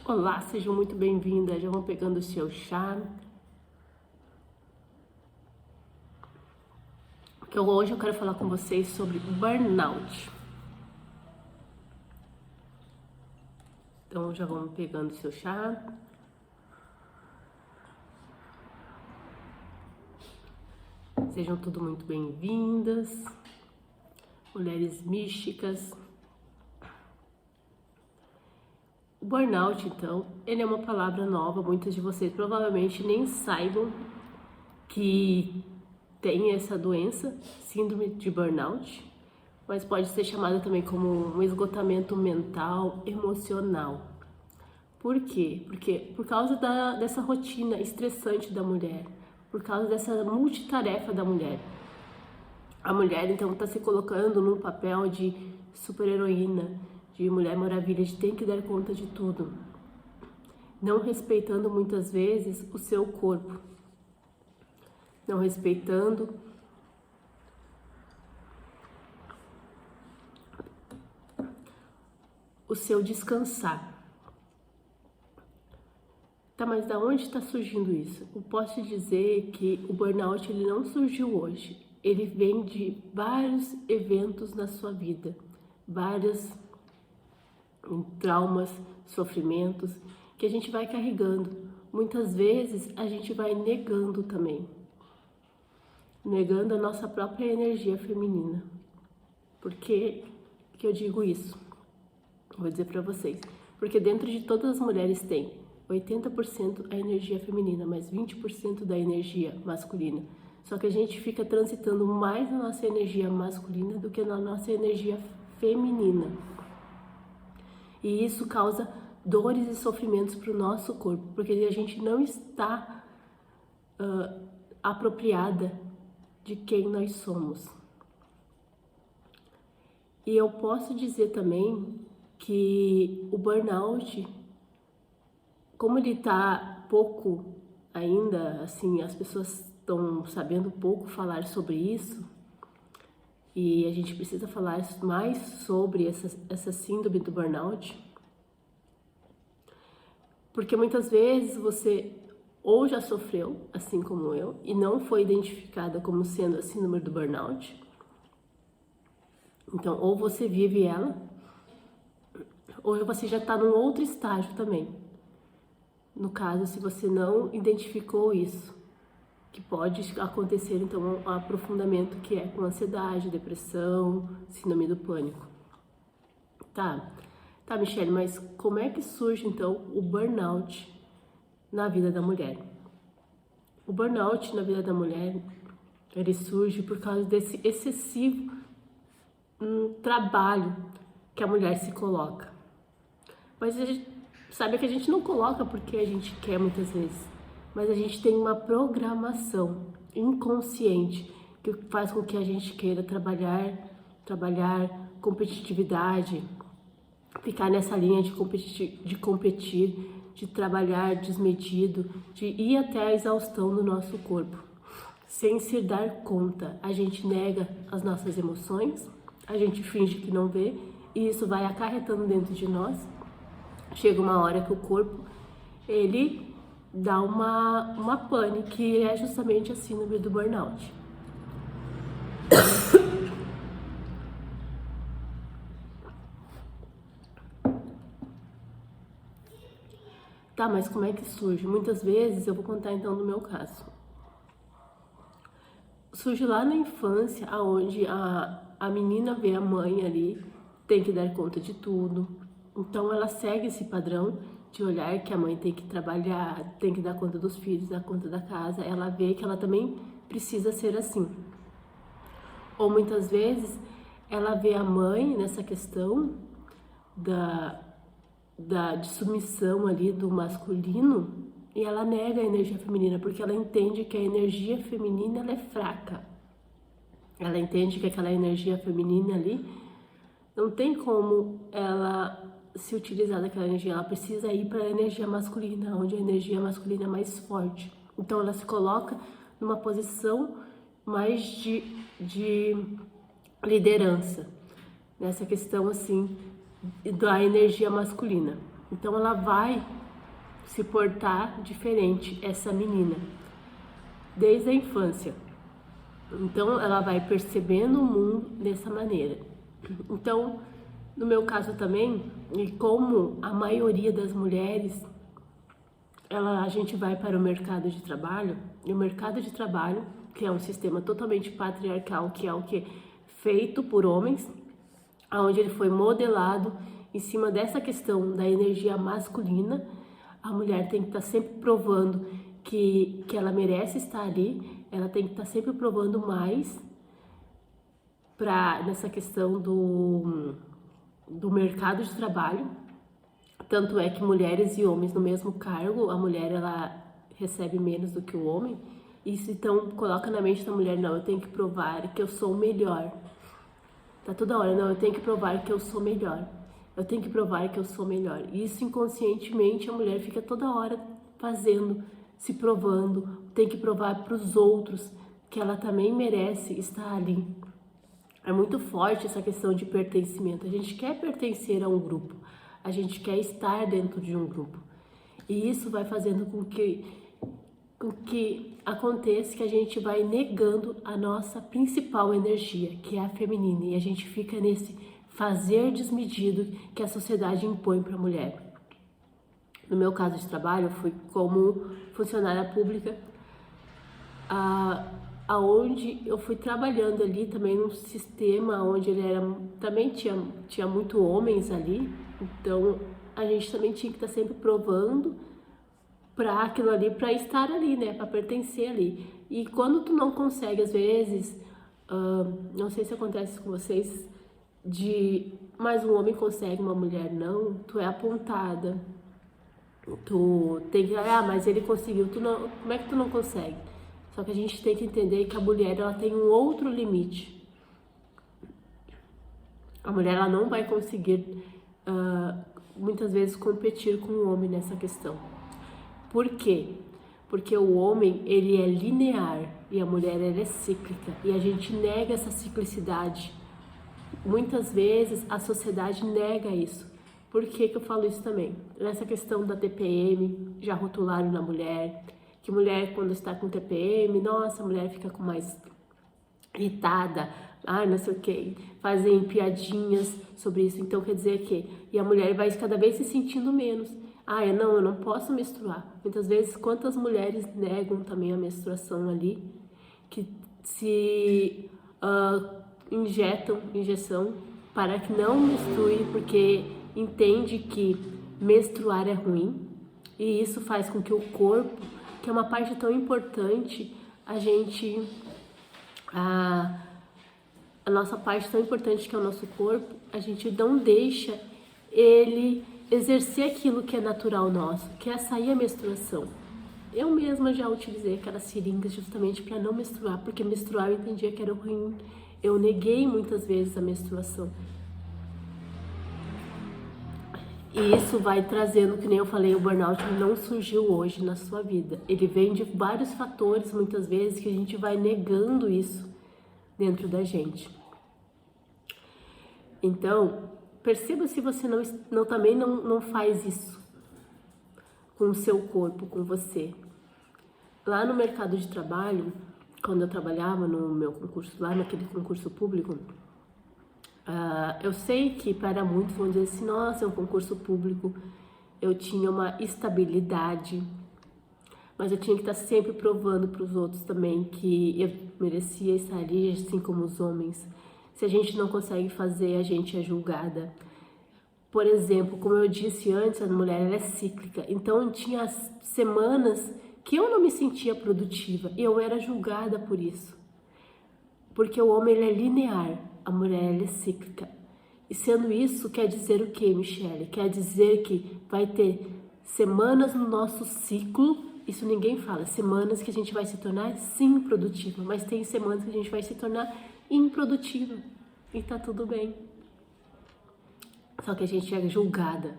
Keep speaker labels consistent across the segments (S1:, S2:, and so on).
S1: Olá, sejam muito bem-vindas. Já vão pegando o seu chá. Porque hoje eu quero falar com vocês sobre burnout. Então já vão pegando o seu chá. Sejam tudo muito bem-vindas. Mulheres místicas. O burnout, então, ele é uma palavra nova. Muitas de vocês provavelmente nem saibam que tem essa doença, síndrome de burnout, mas pode ser chamada também como um esgotamento mental, emocional. Por quê? Porque por causa dessa rotina estressante da mulher, por causa dessa multitarefa da mulher. A mulher, então, está se colocando num papel de super-heroína, de Mulher Maravilha, de tem que dar conta de tudo, não respeitando muitas vezes o seu corpo, não respeitando o seu descansar. Tá, mas da onde está surgindo isso? Eu posso dizer que o burnout ele não surgiu hoje, ele vem de vários eventos na sua vida, vários traumas, sofrimentos que a gente vai carregando. Muitas vezes a gente vai negando também, negando a nossa própria energia feminina. Por que eu digo isso? Vou dizer para vocês. Porque dentro de todas as mulheres tem 80% a energia feminina, mais 20% da energia masculina. Só que a gente fica transitando mais na nossa energia masculina do que na nossa energia feminina. E isso causa dores e sofrimentos para o nosso corpo, porque a gente não está apropriada de quem nós somos. E eu posso dizer também que o burnout, como ele está pouco ainda, assim, as pessoas estão sabendo pouco falar sobre isso, e a gente precisa falar mais sobre essa síndrome do burnout, porque muitas vezes você ou já sofreu, assim como eu, e não foi identificada como sendo a síndrome do burnout. Então, ou você vive ela, ou você já está num outro estágio também. No caso, se você não identificou isso, que pode acontecer, então, um aprofundamento que é com ansiedade, depressão, síndrome do pânico. Tá, Michelle, mas como é que surge, então, o burnout na vida da mulher? O burnout na vida da mulher, ele surge por causa desse excessivo trabalho que a mulher se coloca. Mas a gente sabe que a gente não coloca porque a gente quer muitas vezes, mas a gente tem uma programação inconsciente que faz com que a gente queira trabalhar competitividade, ficar nessa linha de competir, de trabalhar desmedido, de ir até a exaustão do nosso corpo. Sem se dar conta, a gente nega as nossas emoções, a gente finge que não vê, e isso vai acarretando dentro de nós. Chega uma hora que o corpo, ele dá uma pane, que é justamente a síndrome do burnout. Tá, mas como é que surge? Muitas vezes, eu vou contar então do meu caso. Surge lá na infância, onde a menina vê a mãe ali, tem que dar conta de tudo. Então ela segue esse padrão de olhar que a mãe tem que trabalhar, tem que dar conta dos filhos, dar conta da casa. Ela vê que ela também precisa ser assim. Ou muitas vezes ela vê a mãe nessa questão de submissão ali do masculino, e ela nega a energia feminina, porque ela entende que a energia feminina ela é fraca. Ela entende que aquela energia feminina ali não tem como ela se utilizar daquela energia, ela precisa ir para a energia masculina, onde a energia masculina é mais forte. Então ela se coloca numa posição mais de liderança, nessa questão assim da energia masculina. Então ela vai se portar diferente, essa menina, desde a infância. Então ela vai percebendo o mundo dessa maneira. Então, no meu caso também, e como a maioria das mulheres, a gente vai para o mercado de trabalho, e o mercado de trabalho, que é um sistema totalmente patriarcal, que é o que é feito por homens, onde ele foi modelado em cima dessa questão da energia masculina. A mulher tem que estar sempre provando que ela merece estar ali, ela tem que estar sempre provando mais nessa questão do mercado de trabalho. Tanto é que mulheres e homens no mesmo cargo, a mulher ela recebe menos do que o homem. Isso então coloca na mente da mulher, não, eu tenho que provar que eu sou o melhor. Tá toda hora, não, eu tenho que provar que eu sou melhor. Eu tenho que provar que eu sou melhor. E isso inconscientemente a mulher fica toda hora fazendo, se provando, tem que provar para os outros que ela também merece estar ali. É muito forte essa questão de pertencimento. A gente quer pertencer a um grupo, a gente quer estar dentro de um grupo. E isso vai fazendo com que aconteça que a gente vai negando a nossa principal energia, que é a feminina. E a gente fica nesse fazer desmedido que a sociedade impõe para a mulher. No meu caso de trabalho, eu fui como funcionária pública, aonde eu fui trabalhando ali também num sistema onde ele também tinha muito homens ali, então a gente também tinha que estar sempre provando para aquilo ali, para estar ali, né, para pertencer ali. E quando tu não consegue, às vezes, não sei se acontece com vocês, mas um homem consegue, uma mulher não, tu é apontada, tu tem que, mas ele conseguiu, tu não, como é que tu não consegue? Só que a gente tem que entender que a mulher ela tem um outro limite. A mulher ela não vai conseguir muitas vezes competir com o homem nessa questão. Por quê? Porque o homem ele é linear e a mulher ela é cíclica e a gente nega essa ciclicidade. Muitas vezes a sociedade nega isso. Por que eu falo isso também? Nessa questão da TPM, já rotularam na mulher, que mulher quando está com TPM, nossa, a mulher fica com mais irritada, não sei o que, fazem piadinhas sobre isso, então quer dizer que, e a mulher vai cada vez se sentindo menos, eu não posso menstruar. Muitas vezes, quantas mulheres negam também a menstruação ali, que se injeção para que não menstrue, porque entende que menstruar é ruim, e isso faz com que o corpo, que é uma parte tão importante, a nossa parte tão importante que é o nosso corpo, a gente não deixa ele exercer aquilo que é natural nosso, que é sair a menstruação. Eu mesma já utilizei aquelas seringas justamente para não menstruar, porque menstruar eu entendia que era ruim. Eu neguei muitas vezes a menstruação. E isso vai trazendo, que nem eu falei, o burnout não surgiu hoje na sua vida. Ele vem de vários fatores, muitas vezes, que a gente vai negando isso dentro da gente. Então, perceba se você também não faz isso com o seu corpo, com você. Lá no mercado de trabalho, quando eu trabalhava no meu concurso, lá naquele concurso público, eu sei que para muitos vão dizer assim, nossa, é um concurso público, eu tinha uma estabilidade, mas eu tinha que estar sempre provando para os outros também que eu merecia estar ali, assim como os homens. Se a gente não consegue fazer, a gente é julgada. Por exemplo, como eu disse antes, a mulher ela é cíclica, então tinha semanas que eu não me sentia produtiva e eu era julgada por isso. Porque o homem ele é linear, a mulher ela é cíclica. E sendo isso, quer dizer o que, Michele? Quer dizer que vai ter semanas no nosso ciclo, isso ninguém fala, semanas que a gente vai se tornar sim produtiva, mas tem semanas que a gente vai se tornar improdutiva. E tá tudo bem. Só que a gente é julgada.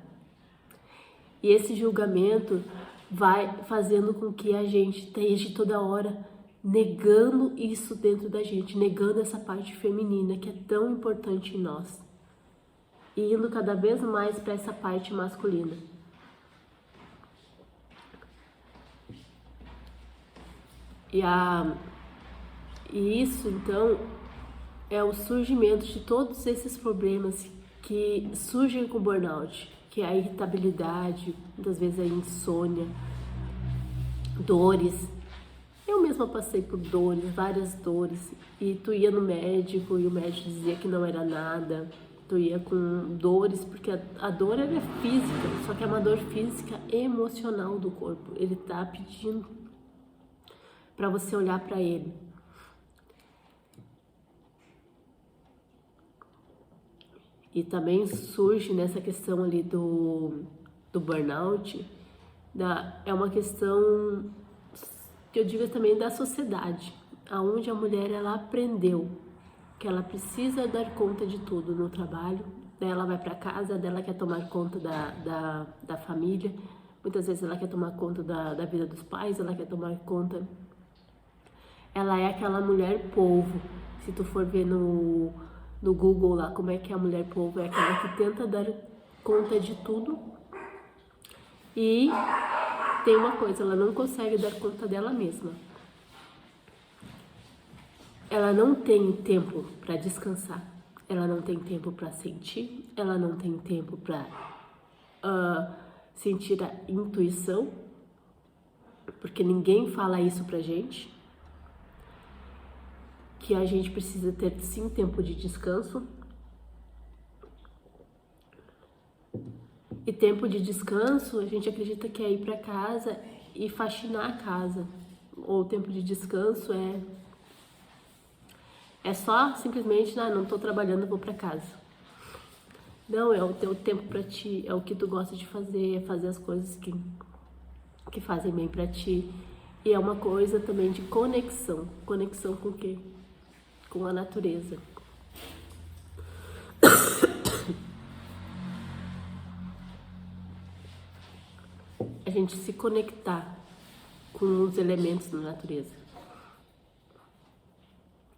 S1: E esse julgamento vai fazendo com que a gente esteja toda hora negando isso dentro da gente, negando essa parte feminina que é tão importante em nós. E indo cada vez mais para essa parte masculina. E isso, então, é o surgimento de todos esses problemas que surgem com o burnout, que é a irritabilidade, muitas vezes a insônia, dores. Eu mesma passei por dores, várias dores, e tu ia no médico e o médico dizia que não era nada. Tu ia com dores, porque a dor ela é física, só que é uma dor física emocional do corpo. Ele tá pedindo para você olhar para ele. E também surge nessa questão ali do burnout, é uma questão que eu digo também da sociedade, aonde a mulher ela aprendeu que ela precisa dar conta de tudo no trabalho, daí ela vai para casa, dela quer tomar conta da família, muitas vezes ela quer tomar conta da vida dos pais, ela quer tomar conta, ela é aquela mulher polvo. Se tu for ver no Google lá como é que é a mulher polvo, é aquela que tenta dar conta de tudo e tem uma coisa, ela não consegue dar conta dela mesma. Ela não tem tempo para descansar, ela não tem tempo para sentir, ela não tem tempo para sentir a intuição, porque ninguém fala isso pra gente, que a gente precisa ter sim tempo de descanso. E tempo de descanso, a gente acredita que é ir para casa e faxinar a casa. Ou tempo de descanso é só simplesmente, não tô trabalhando, vou para casa. Não, é o teu tempo para ti, é o que tu gosta de fazer, é fazer as coisas que fazem bem para ti. E é uma coisa também de conexão. Conexão com o quê? Com a natureza. A gente se conectar com os elementos da natureza.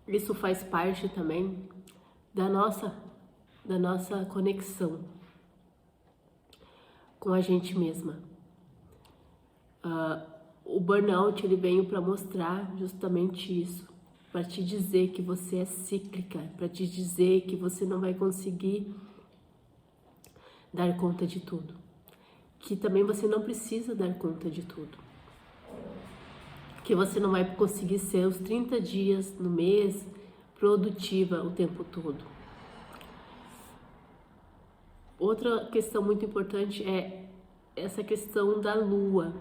S1: Isso faz parte também da nossa conexão com a gente mesma. O burnout ele veio para mostrar justamente isso, para te dizer que você é cíclica, para te dizer que você não vai conseguir dar conta de tudo, que também você não precisa dar conta de tudo, que você não vai conseguir ser os 30 dias no mês produtiva o tempo todo. Outra questão muito importante é essa questão da lua.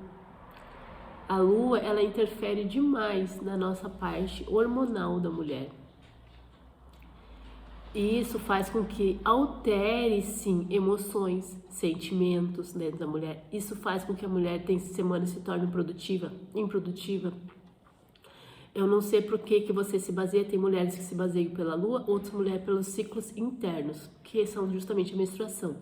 S1: A lua, ela interfere demais na nossa parte hormonal da mulher. E isso faz com que altere, sim, emoções, sentimentos dentro da mulher. Isso faz com que a mulher tenha semana se torne improdutiva. Eu não sei por que você se baseia, tem mulheres que se baseiam pela lua, outras mulheres pelos ciclos internos, que são justamente a menstruação.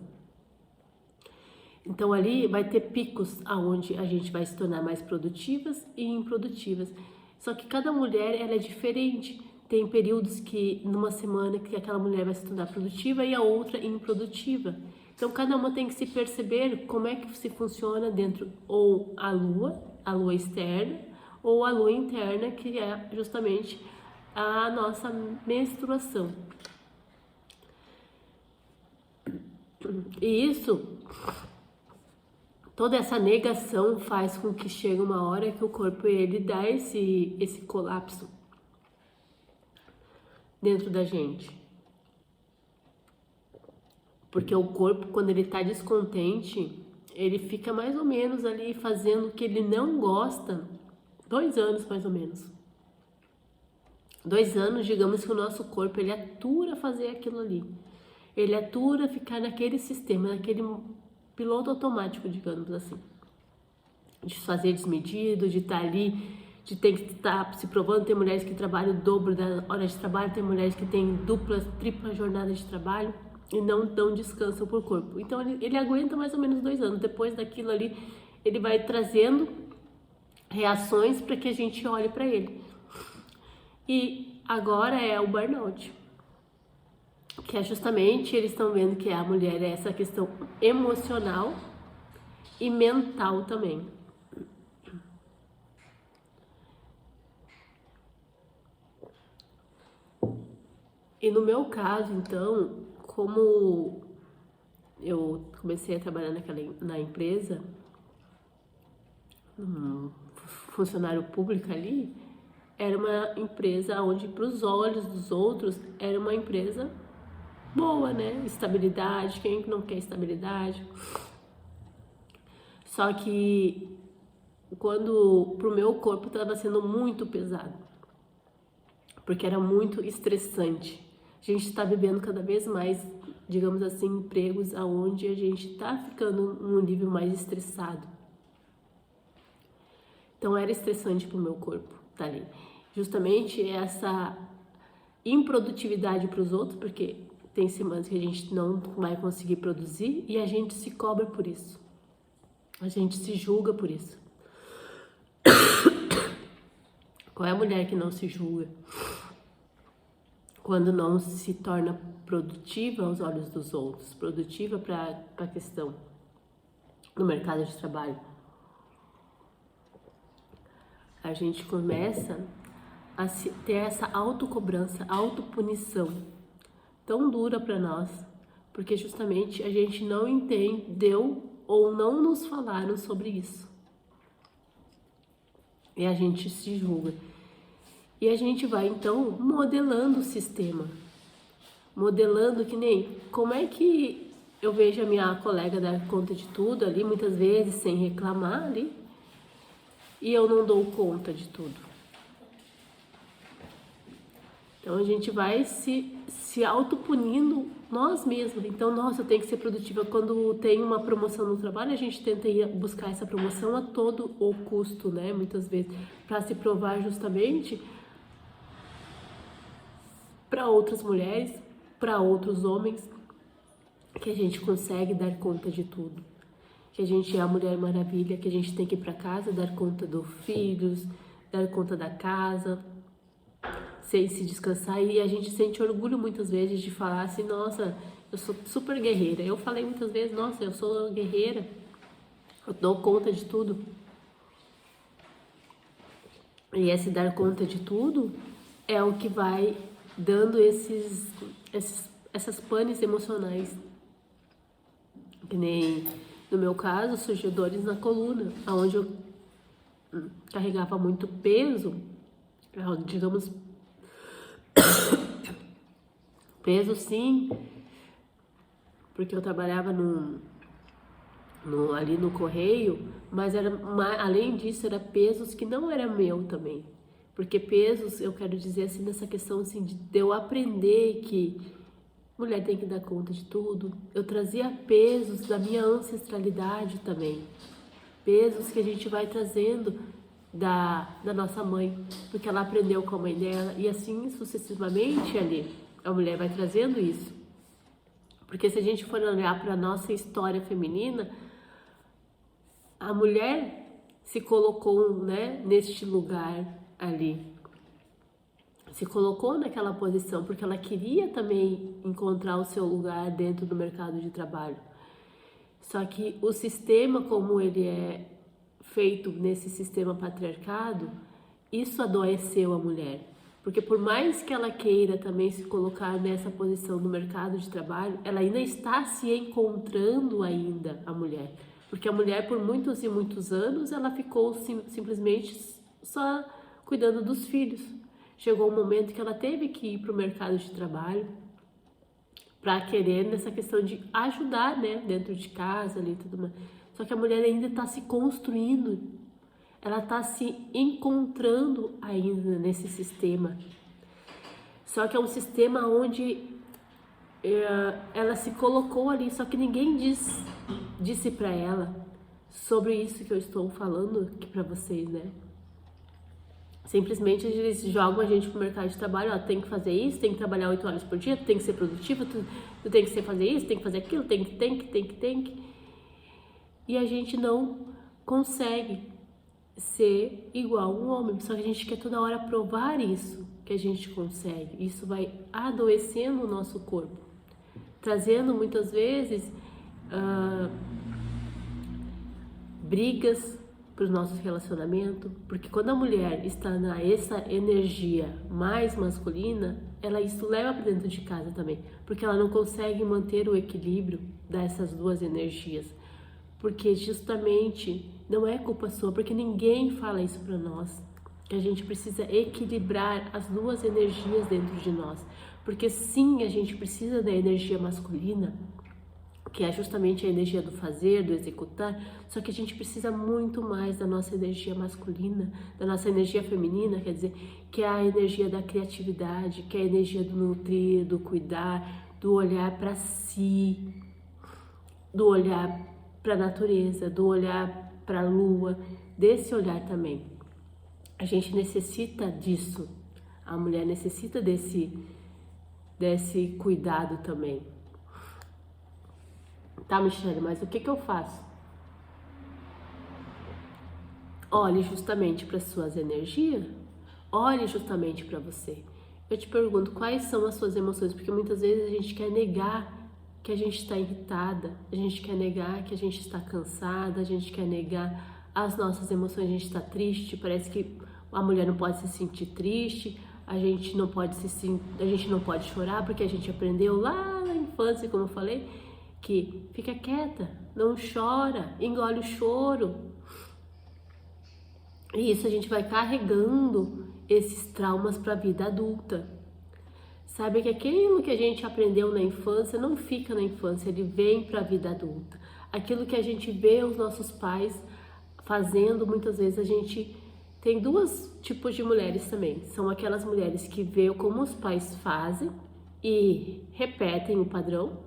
S1: Então ali vai ter picos aonde a gente vai se tornar mais produtivas e improdutivas. Só que cada mulher ela é diferente. Tem períodos que numa semana que aquela mulher vai se tornar produtiva e a outra improdutiva. Então cada uma tem que se perceber como é que se funciona dentro ou a lua externa, ou a lua interna, que é justamente a nossa menstruação. E isso, toda essa negação faz com que chegue uma hora que o corpo ele dá esse colapso dentro da gente. Porque o corpo, quando ele tá descontente, ele fica mais ou menos ali fazendo o que ele não gosta, 2 anos mais ou menos. 2 anos, digamos que o nosso corpo, ele atura fazer aquilo ali. Ele atura ficar naquele sistema, naquele piloto automático, digamos assim. De fazer desmedido, de estar ali, de ter que estar se provando. Tem mulheres que trabalham o dobro da hora de trabalho, tem mulheres que têm dupla, tripla jornada de trabalho e não dão descanso pro corpo. Então ele aguenta mais ou menos 2 anos. Depois daquilo ali, ele vai trazendo reações para que a gente olhe para ele. E agora é o burnout, que é justamente, eles estão vendo que a mulher é essa questão emocional e mental também. E no meu caso, então, como eu comecei a trabalhar na empresa, funcionário público ali, era uma empresa onde, para os olhos dos outros, era uma empresa boa, né? Estabilidade, quem não quer estabilidade? Só que quando pro meu corpo estava sendo muito pesado, porque era muito estressante. A gente está vivendo cada vez mais, digamos assim, empregos aonde a gente está ficando num nível mais estressado. Então era estressante pro meu corpo, tá ali. Justamente essa improdutividade para os outros, porque tem semanas que a gente não vai conseguir produzir e a gente se cobra por isso. A gente se julga por isso. Qual é a mulher que não se julga? Quando não se torna produtiva aos olhos dos outros, produtiva para a questão do mercado de trabalho. A gente começa a ter essa autocobrança, autopunição tão dura para nós, porque justamente a gente não entendeu ou não nos falaram sobre isso. E a gente se julga. E a gente vai então modelando o sistema. Modelando que nem como é que eu vejo a minha colega dar conta de tudo ali, muitas vezes sem reclamar ali, e eu não dou conta de tudo. Então a gente vai se autopunindo nós mesmos. Então, nossa, eu tenho que ser produtiva. Quando tem uma promoção no trabalho, a gente tenta ir buscar essa promoção a todo o custo, né? Muitas vezes, para se provar justamente para outras mulheres, para outros homens, que a gente consegue dar conta de tudo. Que a gente é a Mulher Maravilha, que a gente tem que ir para casa, dar conta dos filhos, dar conta da casa, sem se descansar, e a gente sente orgulho muitas vezes de falar assim, nossa, eu sou super guerreira. Eu falei muitas vezes, nossa, eu sou guerreira, eu dou conta de tudo. E esse dar conta de tudo é o que vai dando essas panes emocionais. Que nem no meu caso, surgiu dores na coluna, onde eu carregava muito peso, digamos, peso sim, porque eu trabalhava ali no correio, mas além disso era pesos que não era meu também, porque pesos, eu quero dizer assim, nessa questão assim, de eu aprender que mulher tem que dar conta de tudo. Eu trazia pesos da minha ancestralidade também, pesos que a gente vai trazendo da nossa mãe, porque ela aprendeu com a mãe dela, e assim sucessivamente ali, a mulher vai trazendo isso. Porque se a gente for olhar para a nossa história feminina, a mulher se colocou, né, neste lugar ali, se colocou naquela posição, porque ela queria também encontrar o seu lugar dentro do mercado de trabalho. Só que o sistema, como ele é feito nesse sistema patriarcado, isso adoeceu a mulher. Porque por mais que ela queira também se colocar nessa posição no mercado de trabalho, ela ainda está se encontrando ainda, a mulher. Porque a mulher, por muitos e muitos anos, ela ficou simplesmente só cuidando dos filhos. Chegou um momento que ela teve que ir para o mercado de trabalho para querer nessa questão de ajudar, né, dentro de casa ali, tudo mais. Só que a mulher ainda está se construindo, ela está se encontrando ainda nesse sistema. Só que é um sistema onde ela se colocou ali, só que ninguém disse para ela sobre isso que eu estou falando aqui para vocês, né? Simplesmente eles jogam a gente pro mercado de trabalho, ó, tem que fazer isso, tem que trabalhar 8 horas por dia, tu tem que ser produtiva, tu tem que fazer isso, tem que fazer aquilo, tem que. E a gente não consegue ser igual um homem, só que a gente quer toda hora provar isso, que a gente consegue. Isso vai adoecendo o nosso corpo, trazendo muitas vezes brigas para os nossos relacionamentos, porque quando a mulher está essa energia mais masculina, isso leva para dentro de casa também, porque ela não consegue manter o equilíbrio dessas duas energias, porque justamente não é culpa sua, porque ninguém fala isso para nós, que a gente precisa equilibrar as duas energias dentro de nós, porque sim, a gente precisa da energia masculina, que é justamente a energia do fazer, do executar, só que a gente precisa muito mais da nossa energia masculina, da nossa energia feminina, quer dizer, que é a energia da criatividade, que é a energia do nutrir, do cuidar, do olhar para si, do olhar para a natureza, do olhar para a lua, desse olhar também. A gente necessita disso, a mulher necessita desse cuidado também. Tá, Michelle, mas o que eu faço? Olhe justamente para suas energias, olhe justamente para você. Eu te pergunto, quais são as suas emoções? Porque muitas vezes a gente quer negar que a gente está irritada, a gente quer negar que a gente está cansada, a gente quer negar as nossas emoções, a gente está triste, parece que a mulher não pode se sentir triste, a gente não pode chorar porque a gente aprendeu lá na infância, como eu falei, que fica quieta, não chora, engole o choro. E isso a gente vai carregando esses traumas para a vida adulta. Sabe que aquilo que a gente aprendeu na infância não fica na infância, ele vem para a vida adulta. Aquilo que a gente vê os nossos pais fazendo, muitas vezes a gente tem dois tipos de mulheres também. São aquelas mulheres que veem como os pais fazem e repetem o padrão.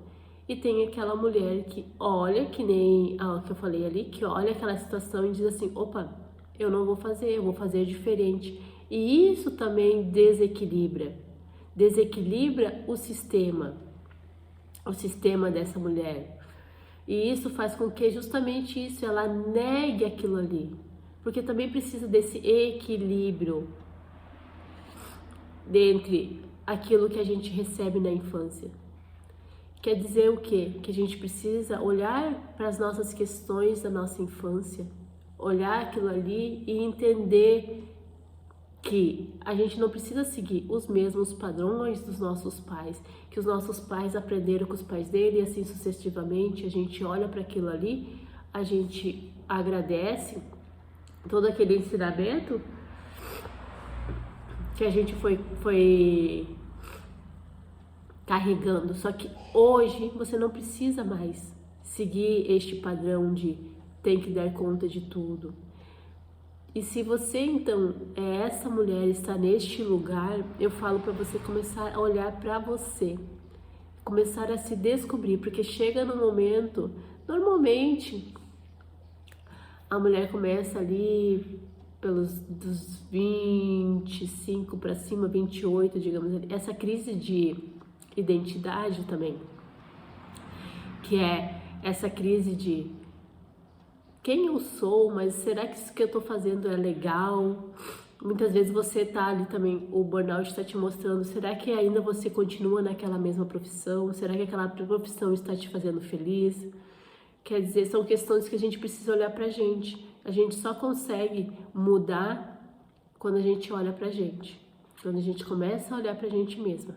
S1: E tem aquela mulher que olha, que nem a que eu falei ali, que olha aquela situação e diz assim, opa, eu não vou fazer, eu vou fazer diferente. E isso também desequilibra o sistema dessa mulher. E isso faz com que justamente isso, ela negue aquilo ali. Porque também precisa desse equilíbrio entre aquilo que a gente recebe na infância. Quer dizer o quê? Que a gente precisa olhar para as nossas questões da nossa infância, olhar aquilo ali e entender que a gente não precisa seguir os mesmos padrões dos nossos pais, que os nossos pais aprenderam com os pais dele e assim sucessivamente. A gente olha para aquilo ali, a gente agradece todo aquele ensinamento que a gente foi carregando, só que hoje você não precisa mais seguir este padrão de tem que dar conta de tudo. E se você então é essa mulher, está neste lugar, eu falo para você começar a olhar para você, começar a se descobrir, porque chega no momento, normalmente a mulher começa ali dos 25 para cima, 28, digamos, essa crise de identidade também, que é essa crise de quem eu sou, mas será que isso que eu estou fazendo é legal? Muitas vezes você está ali também, o burnout está te mostrando, será que ainda você continua naquela mesma profissão? Será que aquela profissão está te fazendo feliz? Quer dizer, são questões que a gente precisa olhar pra gente. A gente só consegue mudar quando a gente olha pra gente, quando a gente começa a olhar pra gente mesma.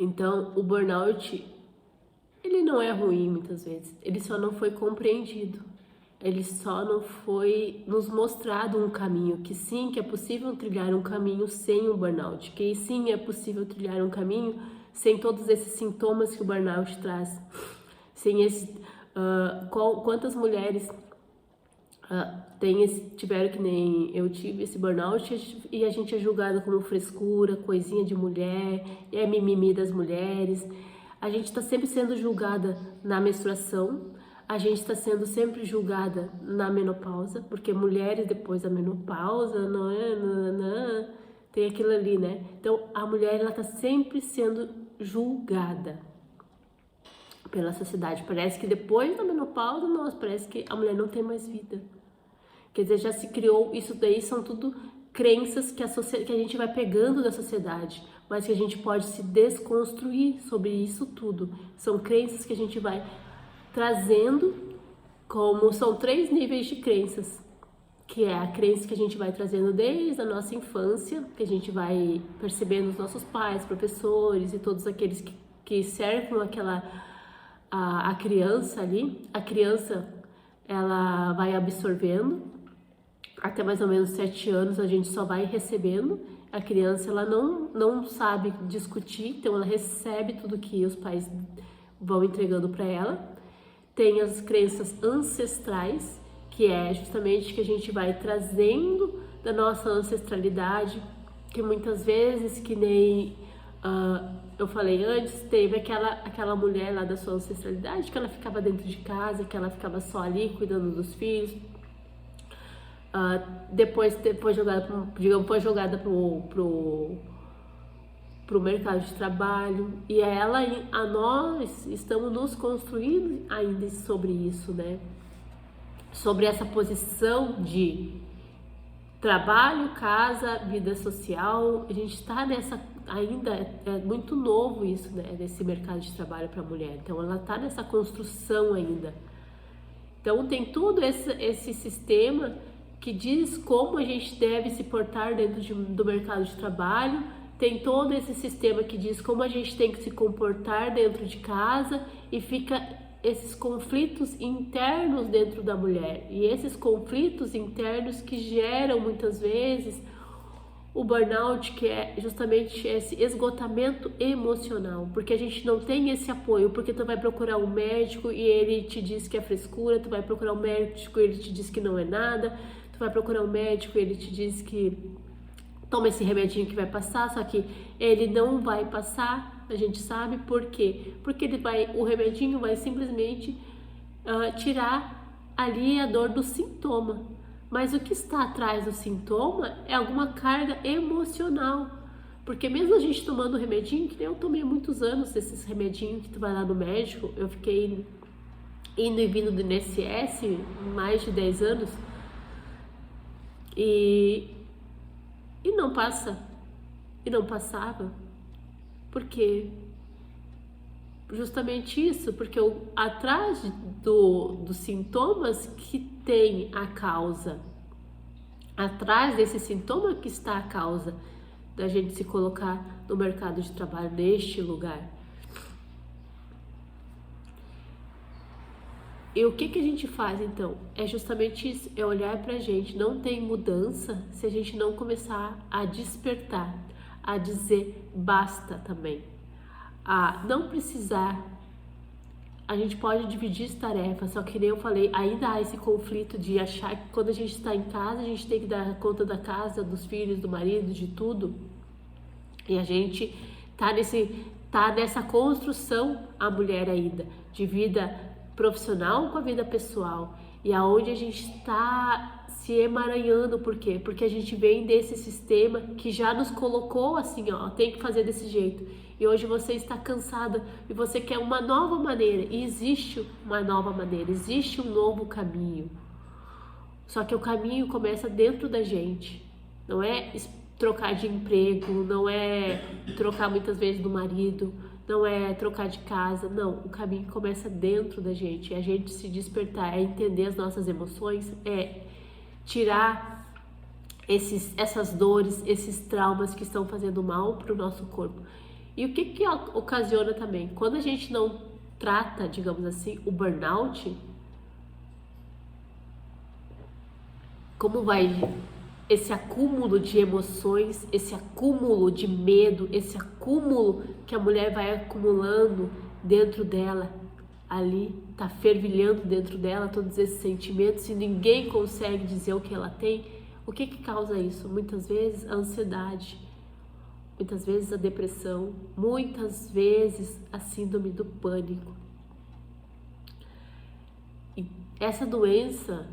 S1: Então, o burnout, ele não é ruim muitas vezes, ele só não foi compreendido, ele só não foi nos mostrado um caminho, que sim, que é possível trilhar um caminho sem o burnout, que sim, é possível trilhar um caminho sem todos esses sintomas que o burnout traz, sem esses, quantas mulheres tiveram que nem eu tive esse burnout e a gente é julgada como frescura, coisinha de mulher, é mimimi das mulheres. A gente está sempre sendo julgada na menstruação, a gente está sendo sempre julgada na menopausa, porque mulheres depois da menopausa, não, tem aquilo ali, né? Então a mulher ela está sempre sendo julgada pela sociedade. Parece que depois da menopausa, nossa, parece que a mulher não tem mais vida. Quer dizer, já se criou, isso daí são tudo crenças que que a gente vai pegando da sociedade, mas que a gente pode se desconstruir sobre isso tudo. São crenças que a gente vai trazendo, como são 3 níveis de crenças, que é a crença que a gente vai trazendo desde a nossa infância, que a gente vai percebendo os nossos pais, professores e todos aqueles que cercam a criança ali. A criança, ela vai absorvendo, até mais ou menos 7 anos a gente só vai recebendo. A criança, ela não sabe discutir, então ela recebe tudo que os pais vão entregando para ela. Tem as crenças ancestrais, que é justamente que a gente vai trazendo da nossa ancestralidade, que muitas vezes, que nem eu falei antes, teve aquela mulher lá da sua ancestralidade, que ela ficava dentro de casa, que ela ficava só ali cuidando dos filhos. Depois foi jogada pro mercado de trabalho, e nós estamos nos construindo ainda sobre isso, né? Sobre essa posição de trabalho, casa, vida social. A gente está ainda é muito novo isso, né? Desse mercado de trabalho para a mulher, então ela está nessa construção ainda. Então tem todo esse sistema que diz como a gente deve se portar dentro do mercado de trabalho, tem todo esse sistema que diz como a gente tem que se comportar dentro de casa, e fica esses conflitos internos dentro da mulher, e esses conflitos internos que geram muitas vezes o burnout, que é justamente esse esgotamento emocional, porque a gente não tem esse apoio, porque tu vai procurar um médico e ele te diz que é frescura, tu vai procurar um médico e ele te diz que não é nada, tu vai procurar um médico e ele te diz que toma esse remedinho que vai passar, só que ele não vai passar, a gente sabe por quê? Porque o remedinho vai simplesmente tirar ali a dor do sintoma. Mas o que está atrás do sintoma é alguma carga emocional. Porque mesmo a gente tomando remedinho, que eu tomei há muitos anos esses remedinhos que tu vai lá no médico, eu fiquei indo e vindo do INSS mais de 10 anos, e não passa, e não passava. Por quê? Justamente isso, porque atrás dos sintomas que tem a causa, atrás desse sintoma que está a causa da gente se colocar no mercado de trabalho neste lugar. E o que a gente faz então? É justamente isso, é olhar pra gente. Não tem mudança se a gente não começar a despertar, a dizer basta também. A não precisar. A gente pode dividir as tarefas, só que nem eu falei, ainda há esse conflito de achar que quando a gente está em casa, a gente tem que dar conta da casa, dos filhos, do marido, de tudo. E a gente tá nessa construção, a mulher ainda, de vida profissional com a vida pessoal. E aonde a gente está se emaranhando, por quê? Porque a gente vem desse sistema que já nos colocou assim, ó, tem que fazer desse jeito. E hoje você está cansada e você quer uma nova maneira. E existe uma nova maneira, existe um novo caminho. Só que o caminho começa dentro da gente. Não é trocar de emprego, não é trocar muitas vezes do marido, não é trocar de casa, não. O caminho começa dentro da gente. É a gente se despertar, é entender as nossas emoções, é tirar essas dores, esses traumas que estão fazendo mal para o nosso corpo. E o que ocasiona também? Quando a gente não trata, digamos assim, o burnout, como vai esse acúmulo de emoções, esse acúmulo de medo, esse acúmulo que a mulher vai acumulando dentro dela, ali, tá fervilhando dentro dela todos esses sentimentos e ninguém consegue dizer o que ela tem. O que causa isso? Muitas vezes a ansiedade, muitas vezes a depressão, muitas vezes a síndrome do pânico. E essa doença,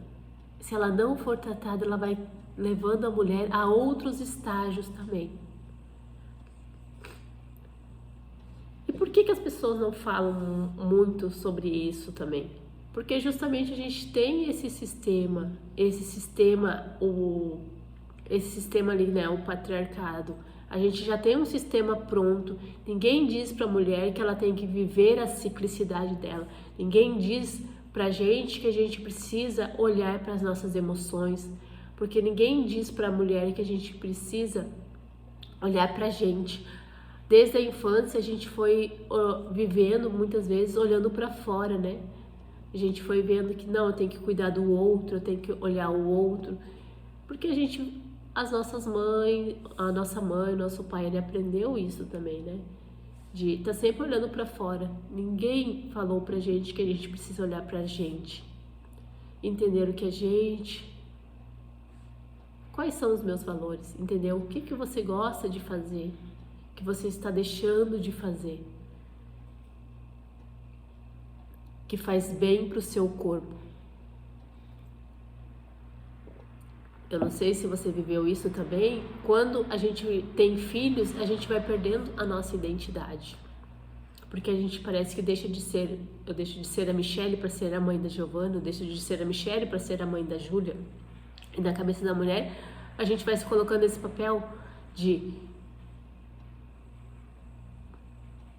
S1: se ela não for tratada, ela vai levando a mulher a outros estágios também. E por que as pessoas não falam muito sobre isso também? Porque justamente a gente tem esse sistema, esse sistema ali, né, o patriarcado. A gente já tem um sistema pronto. Ninguém diz para a mulher que ela tem que viver a ciclicidade dela. Ninguém diz pra gente que a gente precisa olhar para as nossas emoções, porque ninguém diz para a mulher que a gente precisa olhar pra gente. Desde a infância a gente foi vivendo muitas vezes olhando para fora, né? A gente foi vendo que não, eu tenho que cuidar do outro, eu tenho que olhar o outro, porque as nossas mães, a nossa mãe, o nosso pai, ele aprendeu isso também, né? De estar sempre olhando para fora. Ninguém falou pra gente que a gente precisa olhar pra gente, entender o que a gente, quais são os meus valores, entender o que você gosta de fazer, que você está deixando de fazer, que faz bem pro seu corpo. Eu não sei se você viveu isso também. Quando a gente tem filhos, a gente vai perdendo a nossa identidade. Porque a gente parece que deixa de ser... Eu deixo de ser a Michelle para ser a mãe da Giovana, eu deixo de ser a Michelle para ser a mãe da Júlia. E na cabeça da mulher, a gente vai se colocando esse papel de...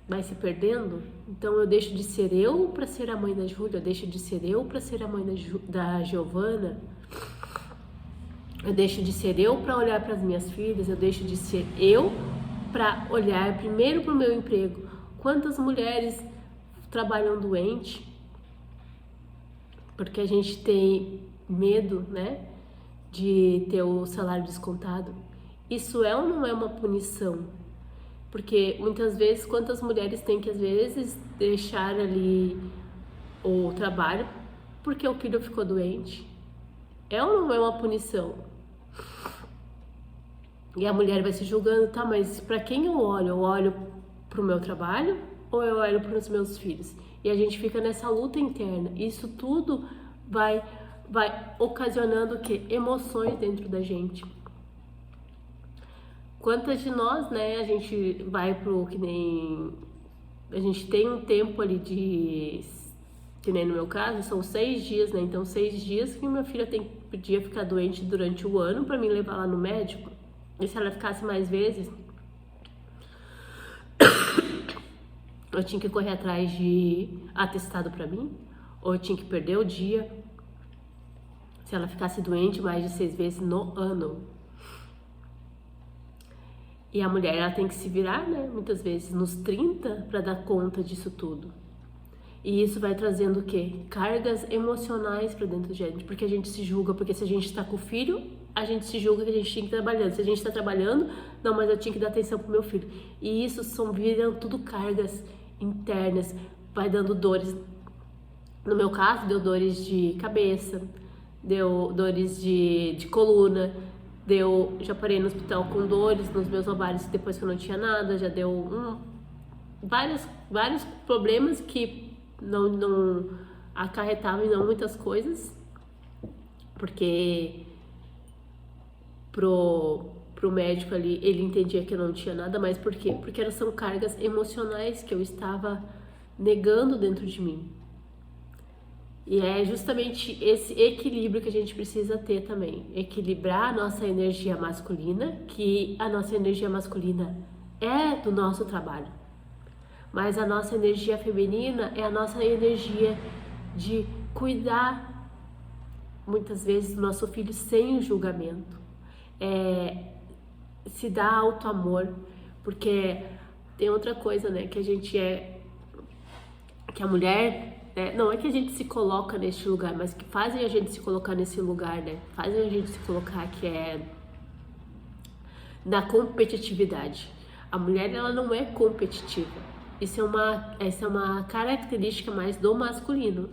S1: vai se perdendo. Então eu deixo de ser eu para ser a mãe da Júlia, eu deixo de ser eu para ser a mãe da Giovana. Eu deixo de ser eu para olhar para as minhas filhas, eu deixo de ser eu para olhar primeiro para o meu emprego. Quantas mulheres trabalham doente porque a gente tem medo, né, de ter o salário descontado? Isso é ou não é uma punição? Porque muitas vezes, quantas mulheres têm que às vezes deixar ali o trabalho porque o filho ficou doente? É ou não é uma punição? E a mulher vai se julgando, tá, mas pra quem eu olho? Eu olho pro meu trabalho ou eu olho pros meus filhos? E a gente fica nessa luta interna. Isso tudo vai ocasionando o quê? Emoções dentro da gente. Quantas de nós, né, a gente vai pro que nem... A gente tem um tempo ali de... Que nem no meu caso, são 6 dias, né? Então 6 dias que minha filha podia ficar doente durante o ano para mim levar lá no médico. E se ela ficasse mais vezes, eu tinha que correr atrás de atestado para mim, ou eu tinha que perder o dia. Se ela ficasse doente mais de 6 vezes no ano. E a mulher, ela tem que se virar, né? Muitas vezes nos 30 para dar conta disso tudo. E isso vai trazendo o quê? Cargas emocionais para dentro da gente, porque a gente se julga, porque se a gente está com o filho, a gente se julga que a gente tinha que ir trabalhando. Se a gente está trabalhando, não, mas eu tinha que dar atenção pro meu filho. E isso viram tudo cargas internas, vai dando dores. No meu caso, deu dores de cabeça, deu dores de coluna, já parei no hospital com dores nos meus ovários depois que eu não tinha nada, já deu vários problemas que não acarretavam e não muitas coisas, porque pro médico ali, ele entendia que eu não tinha nada, mas por quê? Porque são cargas emocionais que eu estava negando dentro de mim. E é justamente esse equilíbrio que a gente precisa ter também. Equilibrar a nossa energia masculina, que a nossa energia masculina é do nosso trabalho. Mas a nossa energia feminina é a nossa energia de cuidar, muitas vezes, do nosso filho sem o julgamento. Se dar auto-amor, porque tem outra coisa, né, que que a mulher, né, não é que a gente se coloca neste lugar, mas que fazem a gente se colocar nesse lugar, né, fazem a gente se colocar que é na competitividade. A mulher, ela não é competitiva. Isso é uma característica mais do masculino.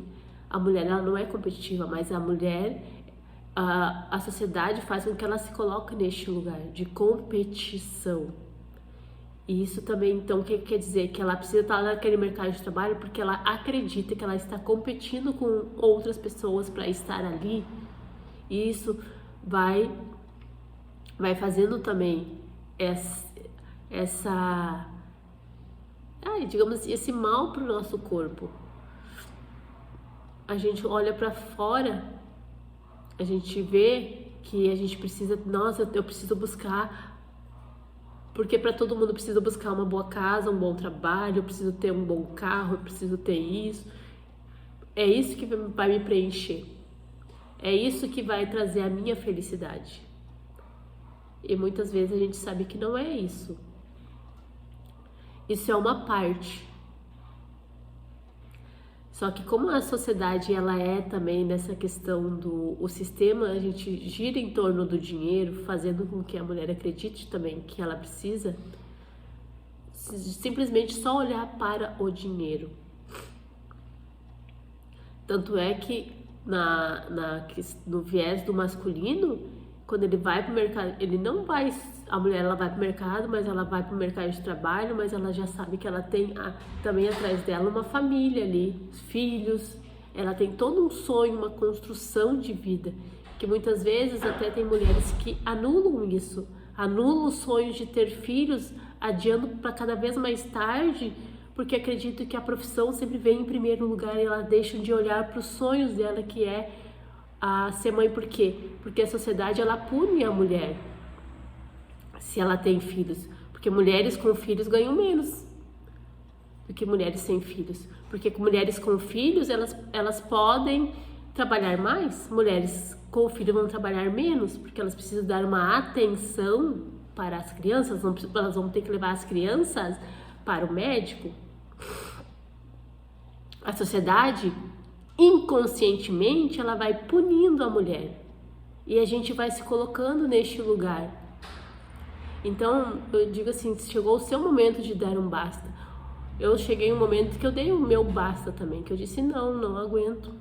S1: A mulher, ela não é competitiva, mas a mulher, a sociedade faz com que ela se coloque neste lugar de competição. E isso também, então, o que quer dizer? Que ela precisa estar naquele mercado de trabalho porque ela acredita que ela está competindo com outras pessoas para estar ali. E isso vai fazendo também digamos, esse mal para o nosso corpo. A gente olha para fora, a gente vê que a gente precisa, nossa, eu preciso buscar, porque para todo mundo eu preciso buscar uma boa casa, um bom trabalho, eu preciso ter um bom carro, eu preciso ter isso. É isso que vai me preencher. É isso que vai trazer a minha felicidade. E muitas vezes a gente sabe que não é isso. Isso é uma parte. Só que como a sociedade ela é também nessa questão do o sistema, a gente gira em torno do dinheiro, fazendo com que a mulher acredite também que ela precisa simplesmente só olhar para o dinheiro. Tanto é que no viés do masculino, quando ele vai para o mercado, ele não vai, a mulher ela vai para o mercado, mas ela vai para o mercado de trabalho, mas ela já sabe que ela tem também atrás dela uma família ali, filhos, ela tem todo um sonho, uma construção de vida, que muitas vezes até tem mulheres que anulam isso, anulam os sonhos de ter filhos, adiando para cada vez mais tarde, porque acredito que a profissão sempre vem em primeiro lugar e ela deixa de olhar para os sonhos dela, que é a ser mãe. Por quê? Porque a sociedade ela pune a mulher se ela tem filhos, porque mulheres com filhos ganham menos do que mulheres sem filhos, porque mulheres com filhos elas podem trabalhar mais, mulheres com filho vão trabalhar menos, porque elas precisam dar uma atenção para as crianças, elas vão ter que levar as crianças para o médico. A sociedade inconscientemente ela vai punindo a mulher e a gente vai se colocando neste lugar. Então eu digo assim, chegou o seu momento de dar um basta. Eu cheguei um momento que eu dei o meu basta também, que eu disse não aguento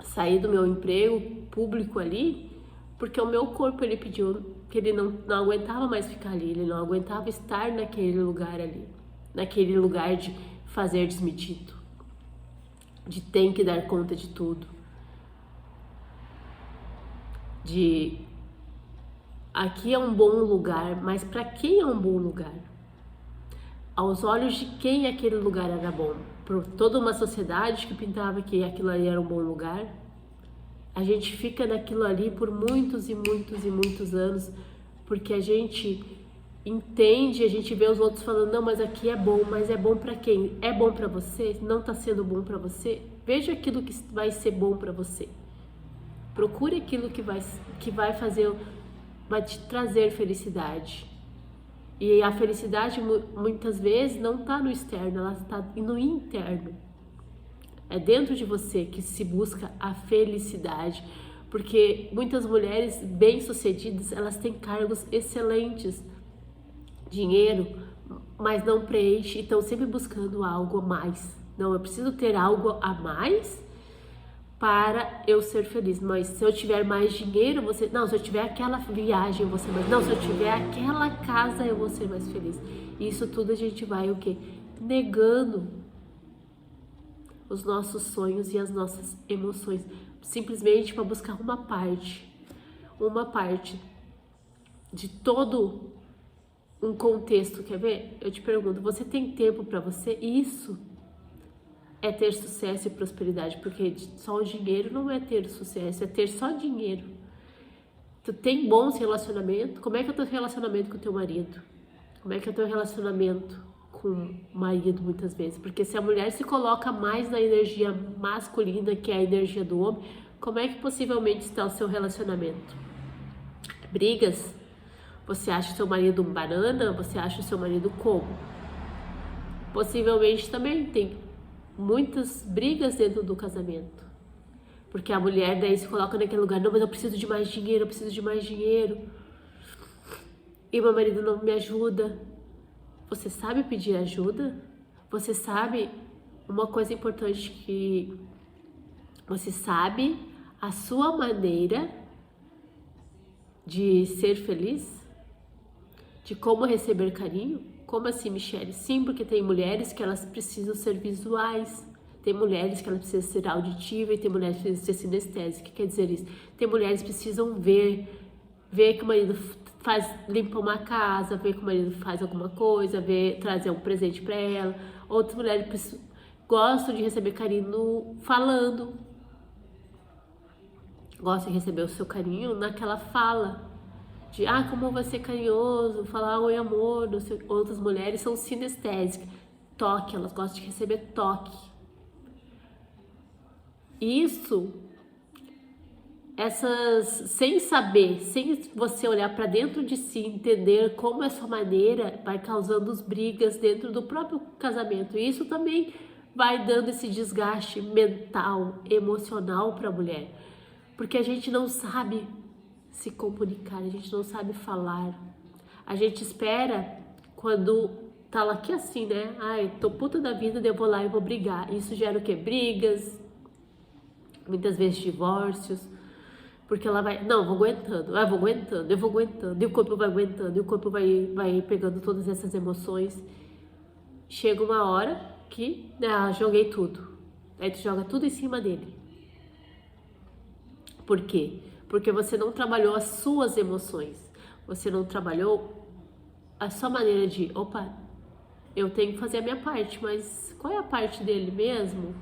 S1: sair do meu emprego público ali, porque o meu corpo ele pediu que ele não aguentava mais ficar ali, ele não aguentava estar naquele lugar ali, naquele lugar de fazer desmedido, de tem que dar conta de tudo, de aqui é um bom lugar, mas para quem é um bom lugar? Aos olhos de quem aquele lugar era bom? Por toda uma sociedade que pintava que aquilo ali era um bom lugar. A gente fica naquilo ali por muitos e muitos e muitos anos, porque a gente entende, a gente vê os outros falando, não, mas aqui é bom, mas é bom para quem? É bom para você? Não está sendo bom para você? Veja aquilo que vai ser bom para você. Procure aquilo que vai fazer, vai te trazer felicidade. E a felicidade muitas vezes não está no externo, ela está no interno. É dentro de você que se busca a felicidade, porque muitas mulheres bem-sucedidas, elas têm cargos excelentes, dinheiro, mas não preenche e estão sempre buscando algo a mais. Não, eu preciso ter algo a mais para eu ser feliz, mas se eu tiver mais dinheiro, não, se eu tiver aquela viagem, eu vou ser mais, não, se eu tiver aquela casa, eu vou ser mais feliz. E isso tudo a gente vai o quê? Negando os nossos sonhos e as nossas emoções, simplesmente para buscar uma parte de todo um contexto. Quer ver? Eu te pergunto, você tem tempo para você? Isso é ter sucesso e prosperidade, porque só o dinheiro não é ter sucesso, é ter só dinheiro. Tu tem bons relacionamentos? Como é que é o teu relacionamento com o teu marido? Como é que é o teu relacionamento com o marido muitas vezes? Porque se a mulher se coloca mais na energia masculina, que é a energia do homem, como é que possivelmente está o seu relacionamento? Brigas? Você acha o seu marido um banana? Você acha o seu marido como? Possivelmente também tem muitas brigas dentro do casamento, porque a mulher daí se coloca naquele lugar, não, mas eu preciso de mais dinheiro, eu preciso de mais dinheiro, e meu marido não me ajuda. Você sabe pedir ajuda? Você sabe uma coisa importante, que você sabe a sua maneira de ser feliz, de como receber carinho? Como assim, Michele? Sim, porque tem mulheres que elas precisam ser visuais, tem mulheres que elas precisam ser auditivas e tem mulheres que precisam ser sinestésicas. O que quer dizer isso? Tem mulheres que precisam ver que o marido limpa uma casa, ver que o marido faz alguma coisa, trazer um presente para ela. Outras mulheres gostam de receber carinho falando. gosta de receber o seu carinho naquela fala de como você é carinhoso, falar oi amor. Outras mulheres são sinestésicas, toque, elas gostam de receber toque. Isso, sem saber, sem você olhar para dentro de si, entender como essa maneira vai causando as brigas dentro do próprio casamento. E isso também vai dando esse desgaste mental, emocional para a mulher, porque a gente não sabe se comunicar, a gente não sabe falar. A gente espera quando tá lá aqui assim, né? Ai, tô puta da vida, eu vou lá e vou brigar. Isso gera o quê? Brigas, muitas vezes divórcios, porque ela vai, não, vou aguentando, eu vou aguentando, e o corpo vai aguentando, e o corpo vai pegando todas essas emoções. Chega uma hora que, joguei tudo. Aí tu joga tudo em cima dele. Por quê? Porque você não trabalhou as suas emoções, você não trabalhou a sua maneira de, eu tenho que fazer a minha parte, mas qual é a parte dele mesmo?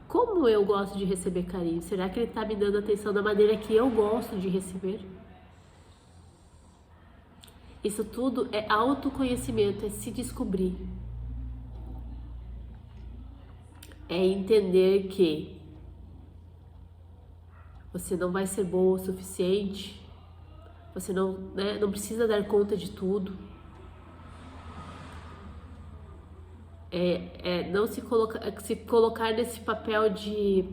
S1: Como eu gosto de receber carinho? Será que ele está me dando atenção da maneira que eu gosto de receber? Isso tudo é autoconhecimento, é se descobrir. É entender que você não vai ser boa o suficiente, você não precisa dar conta de tudo. Não se colocar nesse papel de...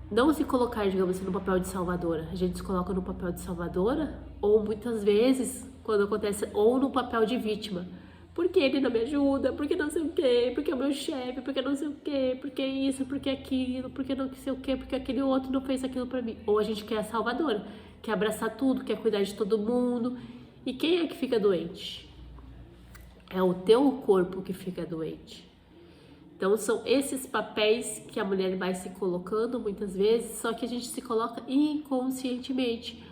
S1: Não se colocar, digamos assim, no papel de salvadora. A gente se coloca no papel de salvadora, ou muitas vezes, quando acontece, ou no papel de vítima. Porque ele não me ajuda, porque não sei o quê, porque é o meu chefe, porque não sei o quê, porque isso, porque aquilo, porque não sei o quê, porque aquele outro não fez aquilo pra mim. Ou a gente quer a salvadora, quer abraçar tudo, quer cuidar de todo mundo. E quem é que fica doente? É o teu corpo que fica doente. Então são esses papéis que a mulher vai se colocando muitas vezes, só que a gente se coloca inconscientemente.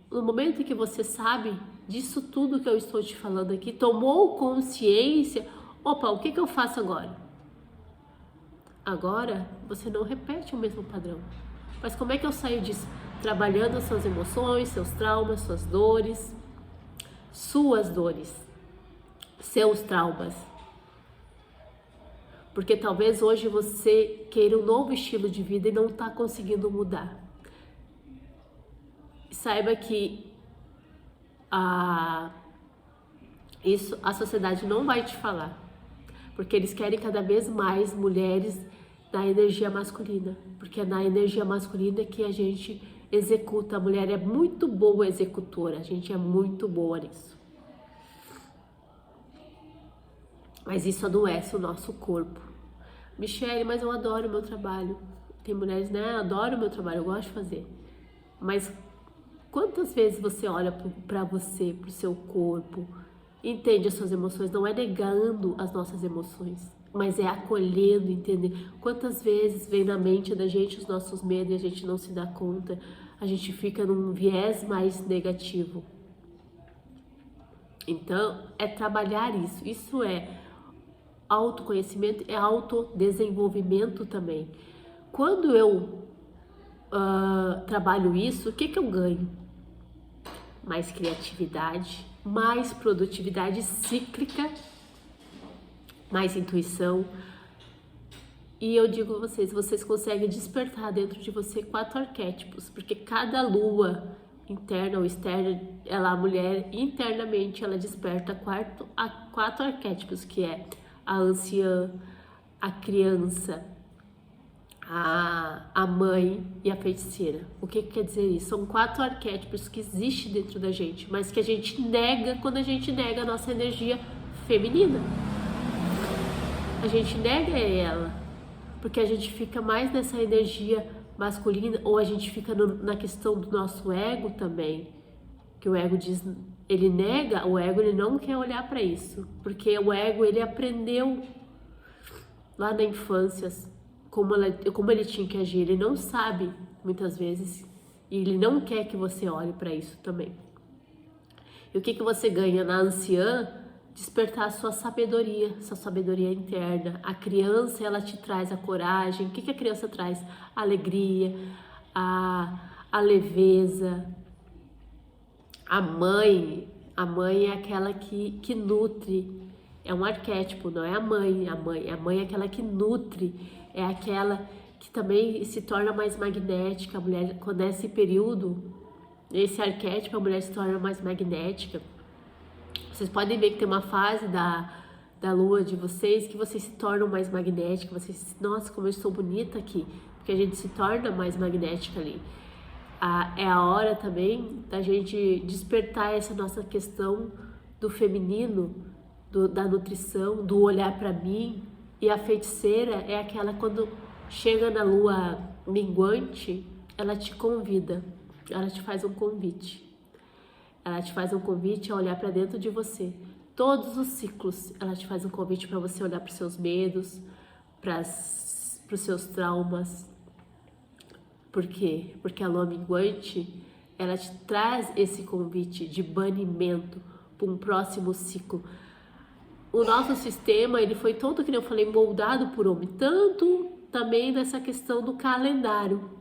S1: No momento em que você sabe disso tudo que eu estou te falando aqui, tomou consciência, o que eu faço agora? Agora você não repete o mesmo padrão. Mas como é que eu saio disso? Trabalhando as suas emoções, seus traumas, suas dores, seus traumas. Porque talvez hoje você queira um novo estilo de vida e não está conseguindo mudar. Saiba que a sociedade não vai te falar, porque eles querem cada vez mais mulheres na energia masculina, porque é na energia masculina que a gente executa. A mulher é muito boa executora, a gente é muito boa nisso. Mas isso adoece o nosso corpo. Michele, mas eu adoro o meu trabalho. Tem mulheres, eu adoro o meu trabalho, eu gosto de fazer. Mas quantas vezes você olha para você, para o seu corpo, entende as suas emoções? Não é negando as nossas emoções, mas é acolhendo, entender. Quantas vezes vem na mente da gente os nossos medos e a gente não se dá conta, a gente fica num viés mais negativo. Então, é trabalhar isso. Isso é autoconhecimento, é autodesenvolvimento também. Quando eu trabalho isso, o que eu ganho? Mais criatividade, mais produtividade cíclica, mais intuição. E eu digo a vocês conseguem despertar dentro de você 4 arquétipos, porque cada lua interna ou externa, a mulher internamente ela desperta 4 arquétipos, que é a anciã, a criança, a mãe e a feiticeira. O que quer dizer isso? São 4 arquétipos que existem dentro da gente, mas que a gente nega quando a gente nega a nossa energia feminina. A gente nega ela, porque a gente fica mais nessa energia masculina, ou a gente fica na questão do nosso ego também, que o ego diz, ele nega, o ego ele não quer olhar para isso, porque o ego ele aprendeu lá na infância como ele tinha que agir, ele não sabe muitas vezes e ele não quer que você olhe para isso também. E o que você ganha na anciã despertar a sua sabedoria interna. A criança, ela te traz a coragem. O que a criança traz? A alegria, a leveza. A mãe é aquela que nutre. É um arquétipo, não é a mãe. A mãe é aquela que nutre, é aquela que também se torna mais magnética. A mulher, quando é esse período, esse arquétipo, a mulher se torna mais magnética. Vocês podem ver que tem uma fase da lua de vocês que vocês se tornam mais magnéticas. Vocês, nossa, como eu estou bonita aqui, porque a gente se torna mais magnética ali. É a hora também da gente despertar essa nossa questão do feminino, da nutrição, do olhar para mim. E a feiticeira é aquela, quando chega na lua minguante, ela te convida, ela te faz um convite. Ela te faz um convite a olhar para dentro de você. Todos os ciclos, ela te faz um convite para você olhar para os seus medos, para os seus traumas. Por quê? Porque a lua minguante, ela te traz esse convite de banimento para um próximo ciclo. O nosso sistema, ele foi todo, que eu falei, moldado por homem. Tanto também nessa questão do calendário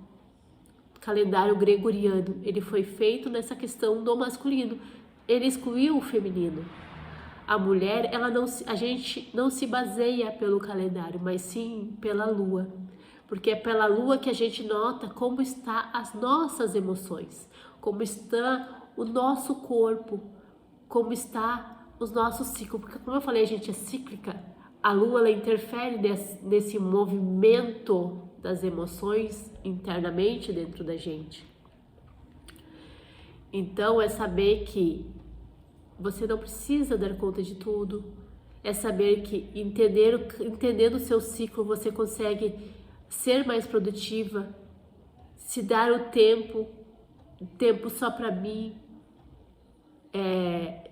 S1: gregoriano. Ele foi feito nessa questão do masculino. Ele excluiu o feminino. A mulher, a gente não se baseia pelo calendário, mas sim pela lua. Porque é pela lua que a gente nota como está as nossas emoções, como está o nosso corpo, como está os nossos ciclos. Porque, como eu falei, a gente é cíclica. A lua, ela interfere nesse movimento das emoções internamente dentro da gente. Então, é saber que você não precisa dar conta de tudo. É saber que, entendendo o seu ciclo, você consegue ser mais produtiva, se dar o tempo só para mim.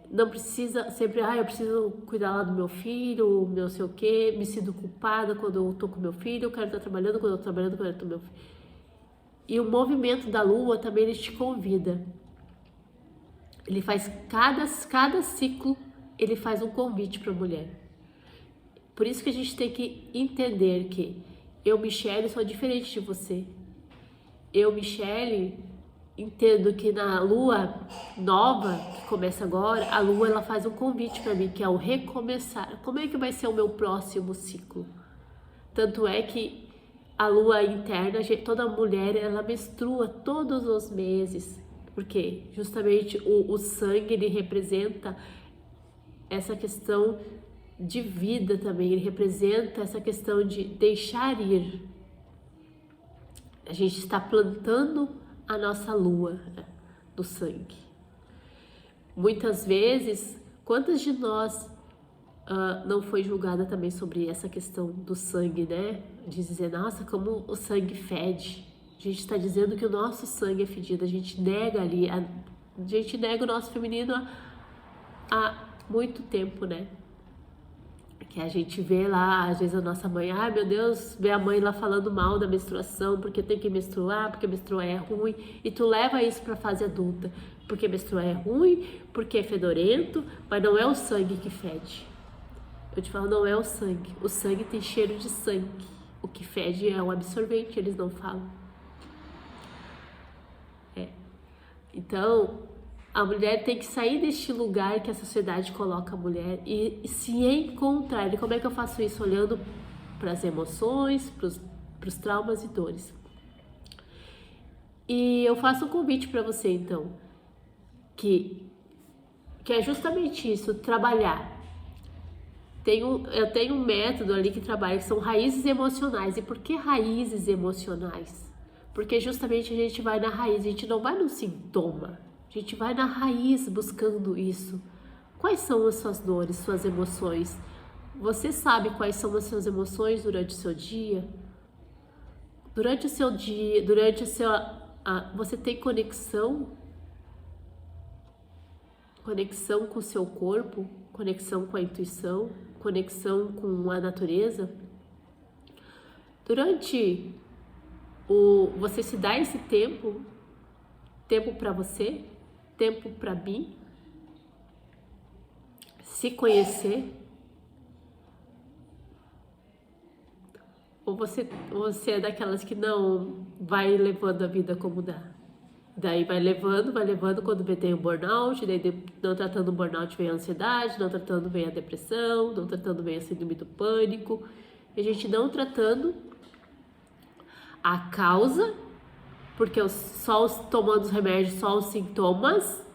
S1: Não precisa sempre, eu preciso cuidar lá do meu filho, meu sei o quê, me sinto culpada quando eu tô com meu filho, eu quero estar trabalhando quando eu tô trabalhando, quando eu tô com meu filho. E o movimento da lua também, ele te convida. Ele faz cada ciclo, ele faz um convite para a mulher. Por isso que a gente tem que entender que eu, Michele, sou diferente de você. Eu, Michele, entendo que na lua nova, que começa agora, a lua, ela faz um convite para mim, que é o recomeçar. Como é que vai ser o meu próximo ciclo? Tanto é que a lua interna, toda mulher, ela menstrua todos os meses. Porque justamente o sangue, ele representa essa questão de vida também, ele representa essa questão de deixar ir. A gente está plantando a nossa lua do sangue. Muitas vezes, quantas de nós não foi julgada também sobre essa questão do sangue, né? De dizer, nossa, como o sangue fede. A gente está dizendo que o nosso sangue é fedido, a gente nega ali, a gente nega o nosso feminino há muito tempo, né? Que a gente vê lá, às vezes a nossa mãe, ai meu Deus, vê a mãe lá falando mal da menstruação, porque tem que menstruar, porque menstruar é ruim, e tu leva isso para a fase adulta, porque menstruar é ruim, porque é fedorento, mas não é o sangue que fede. Eu te falo, não é o sangue tem cheiro de sangue, o que fede é o absorvente, eles não falam. Então, a mulher tem que sair deste lugar que a sociedade coloca a mulher e se encontrar. E como é que eu faço isso? Olhando para as emoções, para os traumas e dores. E eu faço um convite para você, então, que é justamente isso, trabalhar. Eu tenho um método ali que trabalha, que são raízes emocionais. E por que raízes emocionais? Porque justamente a gente vai na raiz, a gente não vai no sintoma, a gente vai na raiz buscando isso. Quais são as suas dores, suas emoções? Você sabe quais são as suas emoções durante o seu dia? Durante o seu dia, você tem conexão com o seu corpo, conexão com a intuição, conexão com a natureza? Durante você se dá esse tempo para você, tempo para mim, se conhecer, ou você é daquelas que não vai levando a vida como dá. Daí vai levando, quando tem o burnout, daí não tratando o burnout vem a ansiedade, não tratando vem a depressão, não tratando vem a síndrome do pânico. E a gente não tratando a causa, porque tomando os remédios, só os sintomas,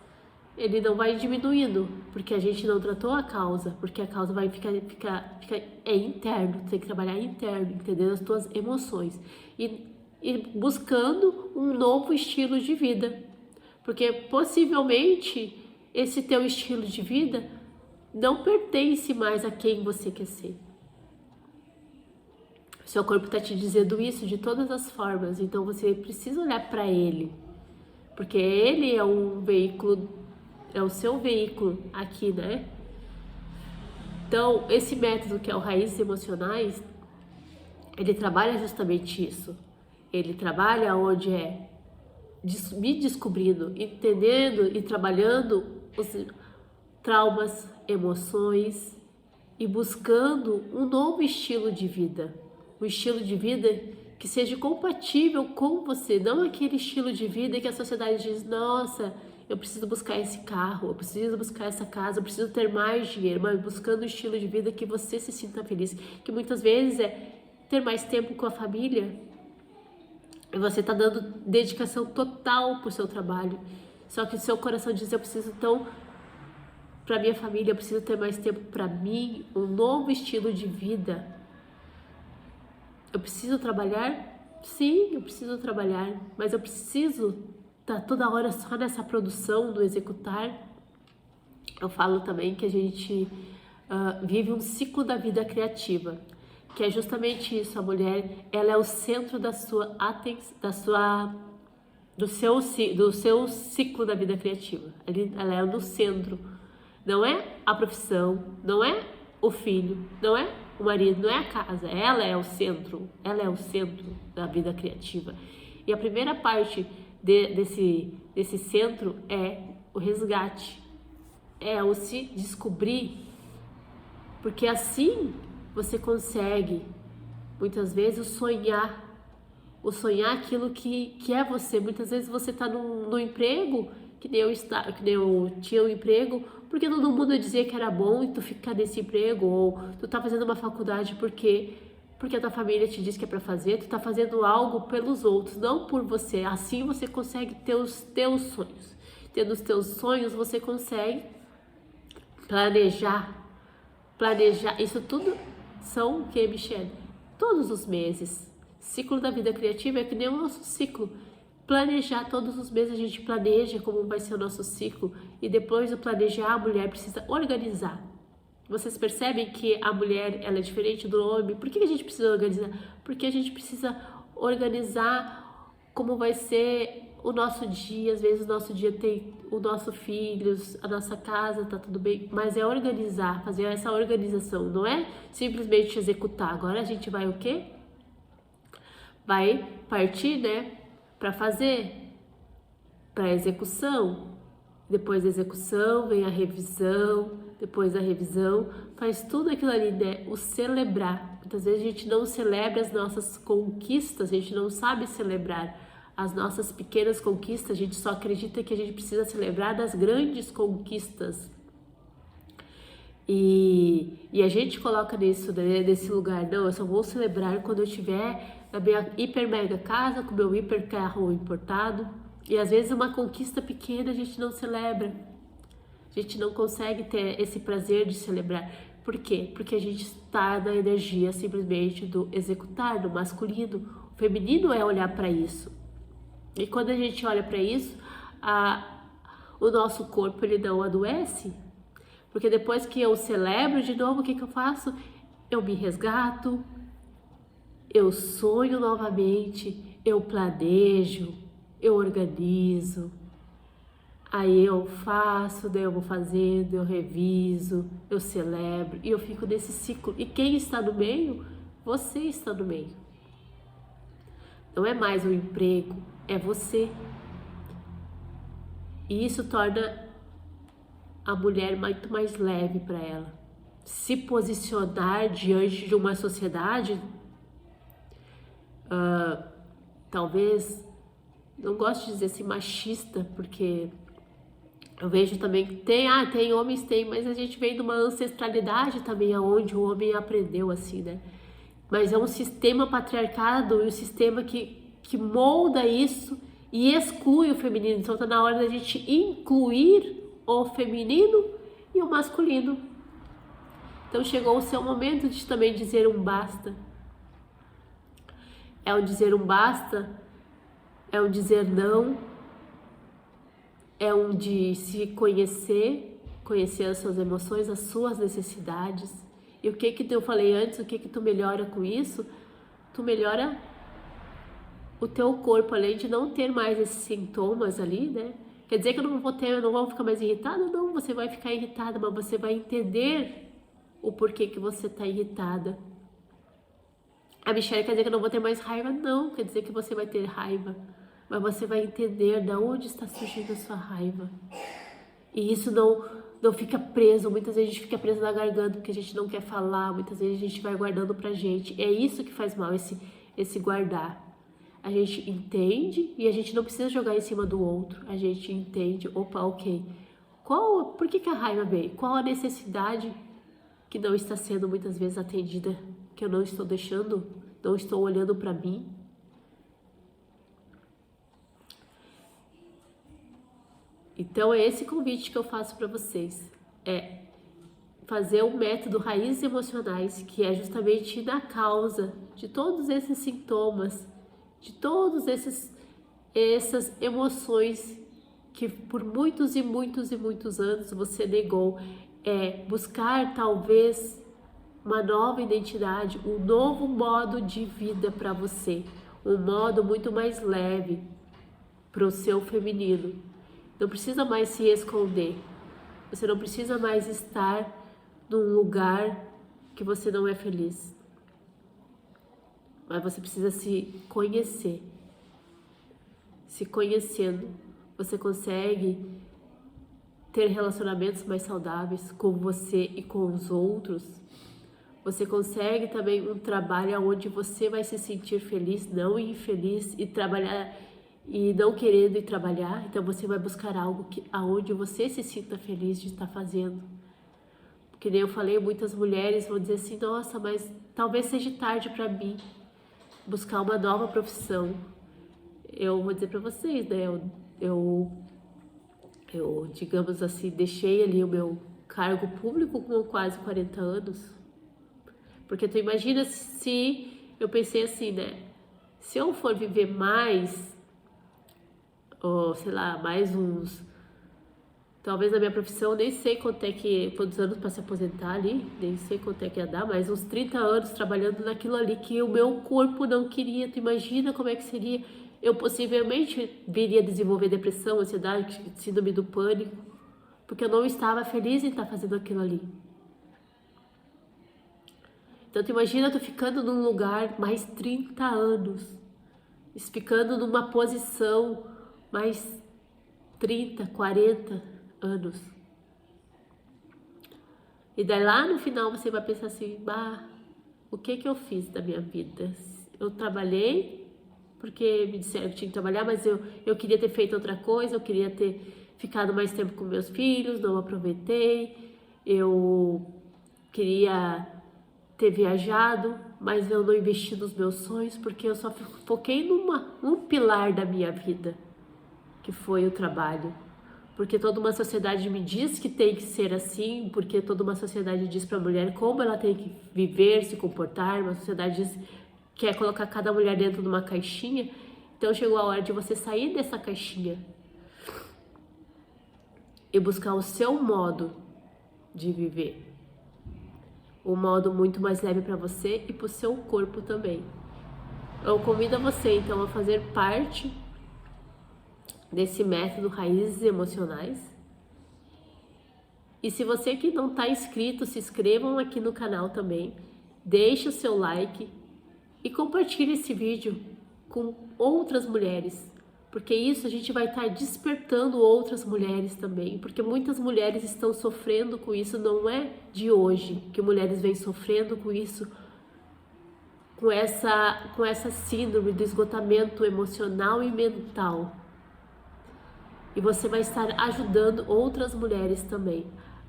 S1: ele não vai diminuindo, porque a gente não tratou a causa, porque a causa vai ficar é interno, tem que trabalhar interno, entendendo as tuas emoções e buscando um novo estilo de vida, porque possivelmente esse teu estilo de vida não pertence mais a quem você quer ser. Seu corpo está te dizendo isso de todas as formas, então você precisa olhar para ele, porque ele é um veículo, é o seu veículo aqui, né? Então, esse método que é o Raízes Emocionais, ele trabalha justamente isso. Ele trabalha onde é me descobrindo, entendendo e trabalhando os traumas, emoções e buscando um novo estilo de vida. Um estilo de vida que seja compatível com você, não aquele estilo de vida que a sociedade diz, nossa, eu preciso buscar esse carro, eu preciso buscar essa casa, eu preciso ter mais dinheiro, mas buscando um estilo de vida que você se sinta feliz, que muitas vezes é ter mais tempo com a família, e você está dando dedicação total para o seu trabalho, só que o seu coração diz, eu preciso então, para minha família, eu preciso ter mais tempo para mim, um novo estilo de vida. Eu preciso trabalhar? Sim, eu preciso trabalhar, mas eu preciso estar toda hora só nessa produção, no executar. Eu falo também que a gente vive um ciclo da vida criativa, que é justamente isso, a mulher, ela é o centro da sua do seu ciclo da vida criativa. Ela é no centro, não é a profissão, não é o filho, não é o marido, não é a casa, ela é o centro da vida criativa. E a primeira parte desse centro é o resgate, é o se descobrir, porque assim você consegue, muitas vezes, sonhar aquilo que é você. Muitas vezes você está no emprego, que nem eu tinha um emprego, porque todo mundo dizia que era bom e tu fica nesse emprego, ou tu tá fazendo uma faculdade porque a tua família te diz que é para fazer, tu tá fazendo algo pelos outros, não por você. Assim você consegue ter os teus sonhos. Tendo os teus sonhos, você consegue planejar. Isso tudo são o que, Michelle? Todos os meses. Ciclo da vida criativa é que nem o nosso ciclo. Planejar, todos os meses a gente planeja como vai ser o nosso ciclo, e depois de planejar, a mulher precisa organizar. Vocês percebem que a mulher, ela é diferente do homem? Por que a gente precisa organizar? Porque a gente precisa organizar como vai ser o nosso dia. Às vezes o nosso dia tem o nosso filhos, a nossa casa, tá tudo bem, mas é organizar, fazer essa organização, não é simplesmente executar. Agora a gente vai o quê? Vai partir, né? Para fazer, para execução. Depois da execução vem a revisão, depois da revisão faz tudo aquilo ali, né? O celebrar. Muitas vezes a gente não celebra as nossas conquistas, a gente não sabe celebrar as nossas pequenas conquistas, a gente só acredita que a gente precisa celebrar das grandes conquistas. E a gente coloca nisso, né, nesse lugar, não, eu só vou celebrar quando eu tiver na minha hiper mega casa, com meu hiper carro importado. E às vezes uma conquista pequena a gente não celebra. A gente não consegue ter esse prazer de celebrar. Por quê? Porque a gente está na energia simplesmente do executar, do masculino. O feminino é olhar para isso. E quando a gente olha para isso, o nosso corpo ele não adoece. Porque depois que eu celebro de novo, o que eu faço? Eu me resgato, eu sonho novamente, eu planejo, eu organizo, aí eu faço, daí eu vou fazendo, eu reviso, eu celebro e eu fico nesse ciclo. E quem está no meio? Você está no meio. Não é mais um emprego, é você. E isso torna a mulher muito mais leve para ela. Se posicionar diante de uma sociedade, talvez, não gosto de dizer assim machista, porque eu vejo também que tem homens, mas a gente vem de uma ancestralidade também, onde o homem aprendeu assim, né? Mas é um sistema patriarcado e um sistema que molda isso e exclui o feminino. Então tá na hora da gente incluir o feminino e o masculino. Então chegou o seu momento de também dizer um basta. É um dizer um basta, é um dizer não, é um de se conhecer, conhecer as suas emoções, as suas necessidades. E o que eu falei antes, o que tu melhora com isso? Tu melhora o teu corpo, além de não ter mais esses sintomas ali, né? Quer dizer que eu não vou ficar mais irritada? Não, você vai ficar irritada, mas você vai entender o porquê que você tá irritada. A Michelle quer dizer que eu não vou ter mais raiva? Não, quer dizer que você vai ter raiva. Mas você vai entender de onde está surgindo a sua raiva. E isso não fica preso. Muitas vezes a gente fica preso na garganta porque a gente não quer falar. Muitas vezes a gente vai guardando pra gente. É isso que faz mal, esse guardar. A gente entende e a gente não precisa jogar em cima do outro. A gente entende, opa, ok. Por que a raiva veio? Qual a necessidade que não está sendo muitas vezes atendida? Que eu não estou deixando, não estou olhando para mim? Então é esse convite que eu faço para vocês. É fazer o método Raízes Emocionais, que é justamente ir na causa de todos esses sintomas, de todas essas emoções que por muitos e muitos e muitos anos você negou. É buscar talvez uma nova identidade, um novo modo de vida para você, um modo muito mais leve para o seu feminino. Não precisa mais se esconder, você não precisa mais estar num lugar que você não é feliz, mas você precisa se conhecer. Se conhecendo, você consegue ter relacionamentos mais saudáveis com você e com os outros. Você consegue também um trabalho onde você vai se sentir feliz, não infeliz, e trabalhar e não querendo ir trabalhar. Então você vai buscar algo aonde você se sinta feliz de estar fazendo. Porque nem eu falei, muitas mulheres vão dizer assim: nossa, mas talvez seja tarde para mim buscar uma nova profissão. Eu vou dizer para vocês, né? Eu, digamos assim, deixei ali o meu cargo público com quase 40 anos. Porque tu imagina se eu pensei assim, né? Se eu for viver mais, ou sei lá, mais uns, talvez na minha profissão, nem sei quantos anos para se aposentar ali, nem sei quanto é que ia dar, mas uns 30 anos trabalhando naquilo ali que o meu corpo não queria. Tu imagina como é que seria? Eu possivelmente viria desenvolver depressão, ansiedade, síndrome do pânico, porque eu não estava feliz em estar fazendo aquilo ali. Então tu imagina tu ficando num lugar mais 30 anos, ficando numa posição mais 30, 40 anos. E daí lá no final você vai pensar assim: o que eu fiz da minha vida? Eu trabalhei porque me disseram que tinha que trabalhar, mas eu queria ter feito outra coisa, eu queria ter ficado mais tempo com meus filhos, não aproveitei, eu queria ter viajado, mas eu não investi nos meus sonhos, porque eu só foquei num pilar da minha vida, que foi o trabalho. Porque toda uma sociedade me diz que tem que ser assim, porque toda uma sociedade diz para a mulher como ela tem que viver, se comportar, uma sociedade quer colocar cada mulher dentro de uma caixinha. Então chegou a hora de você sair dessa caixinha e buscar o seu modo de viver. Um modo muito mais leve para você e para o seu corpo também. Eu convido você então a fazer parte desse método Raízes Emocionais. E se você que não está inscrito, se inscrevam aqui no canal também. Deixe o seu like e compartilhe esse vídeo com outras mulheres. Porque isso a gente vai estar despertando outras mulheres também, porque muitas mulheres estão sofrendo com isso, não é de hoje que mulheres vêm sofrendo com isso, com essa síndrome do esgotamento emocional e mental. E você vai estar ajudando outras mulheres também,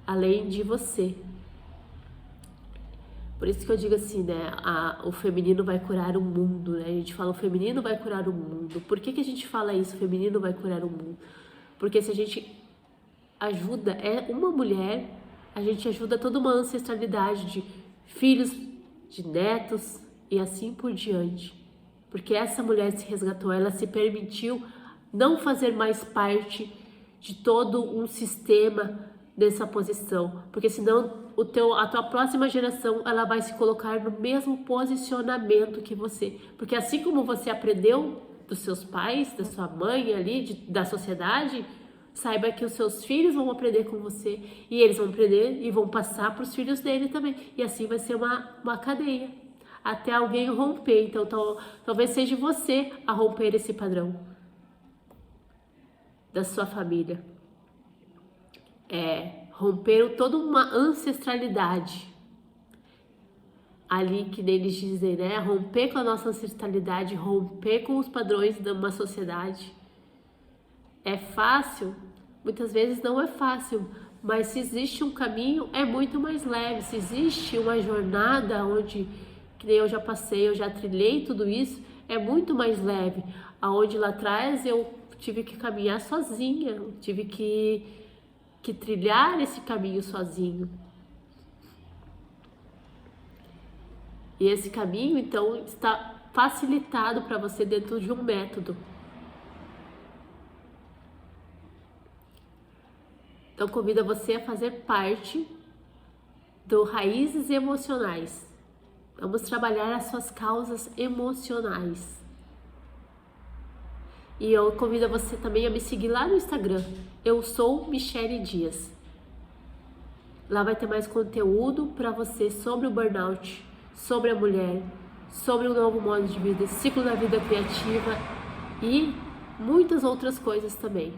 S1: além de você. Por isso que eu digo assim, né, o feminino vai curar o mundo, né? A gente fala o feminino vai curar o mundo. Por que a gente fala isso, o feminino vai curar o mundo? Porque se a gente ajuda uma mulher, a gente ajuda toda uma ancestralidade de filhos, de netos e assim por diante. Porque essa mulher se resgatou, ela se permitiu não fazer mais parte de todo um sistema dessa posição, porque senão a tua próxima geração ela vai se colocar no mesmo posicionamento que você, porque assim como você aprendeu dos seus pais, da sua mãe ali, da sociedade, saiba que os seus filhos vão aprender com você e eles vão aprender e vão passar para os filhos dele também, e assim vai ser uma cadeia até alguém romper. Então talvez seja você a romper esse padrão da sua família. Romper toda uma ancestralidade ali, que eles dizem, né? Romper com a nossa ancestralidade, romper com os padrões de uma sociedade. É fácil? Muitas vezes não é fácil, mas se existe um caminho, é muito mais leve. Se existe uma jornada onde, que nem eu já passei, eu já trilhei tudo isso, é muito mais leve. Aonde lá atrás eu tive que caminhar sozinha, eu tive que trilhar esse caminho sozinho. E esse caminho, então, está facilitado para você dentro de um método. Então, convido você a fazer parte do Raízes Emocionais. Vamos trabalhar as suas causas emocionais. E eu convido você também a me seguir lá no Instagram. Eu sou Michele Dias. Lá vai ter mais conteúdo para você sobre o burnout, sobre a mulher, sobre o novo modo de vida, ciclo da vida criativa e muitas outras coisas também.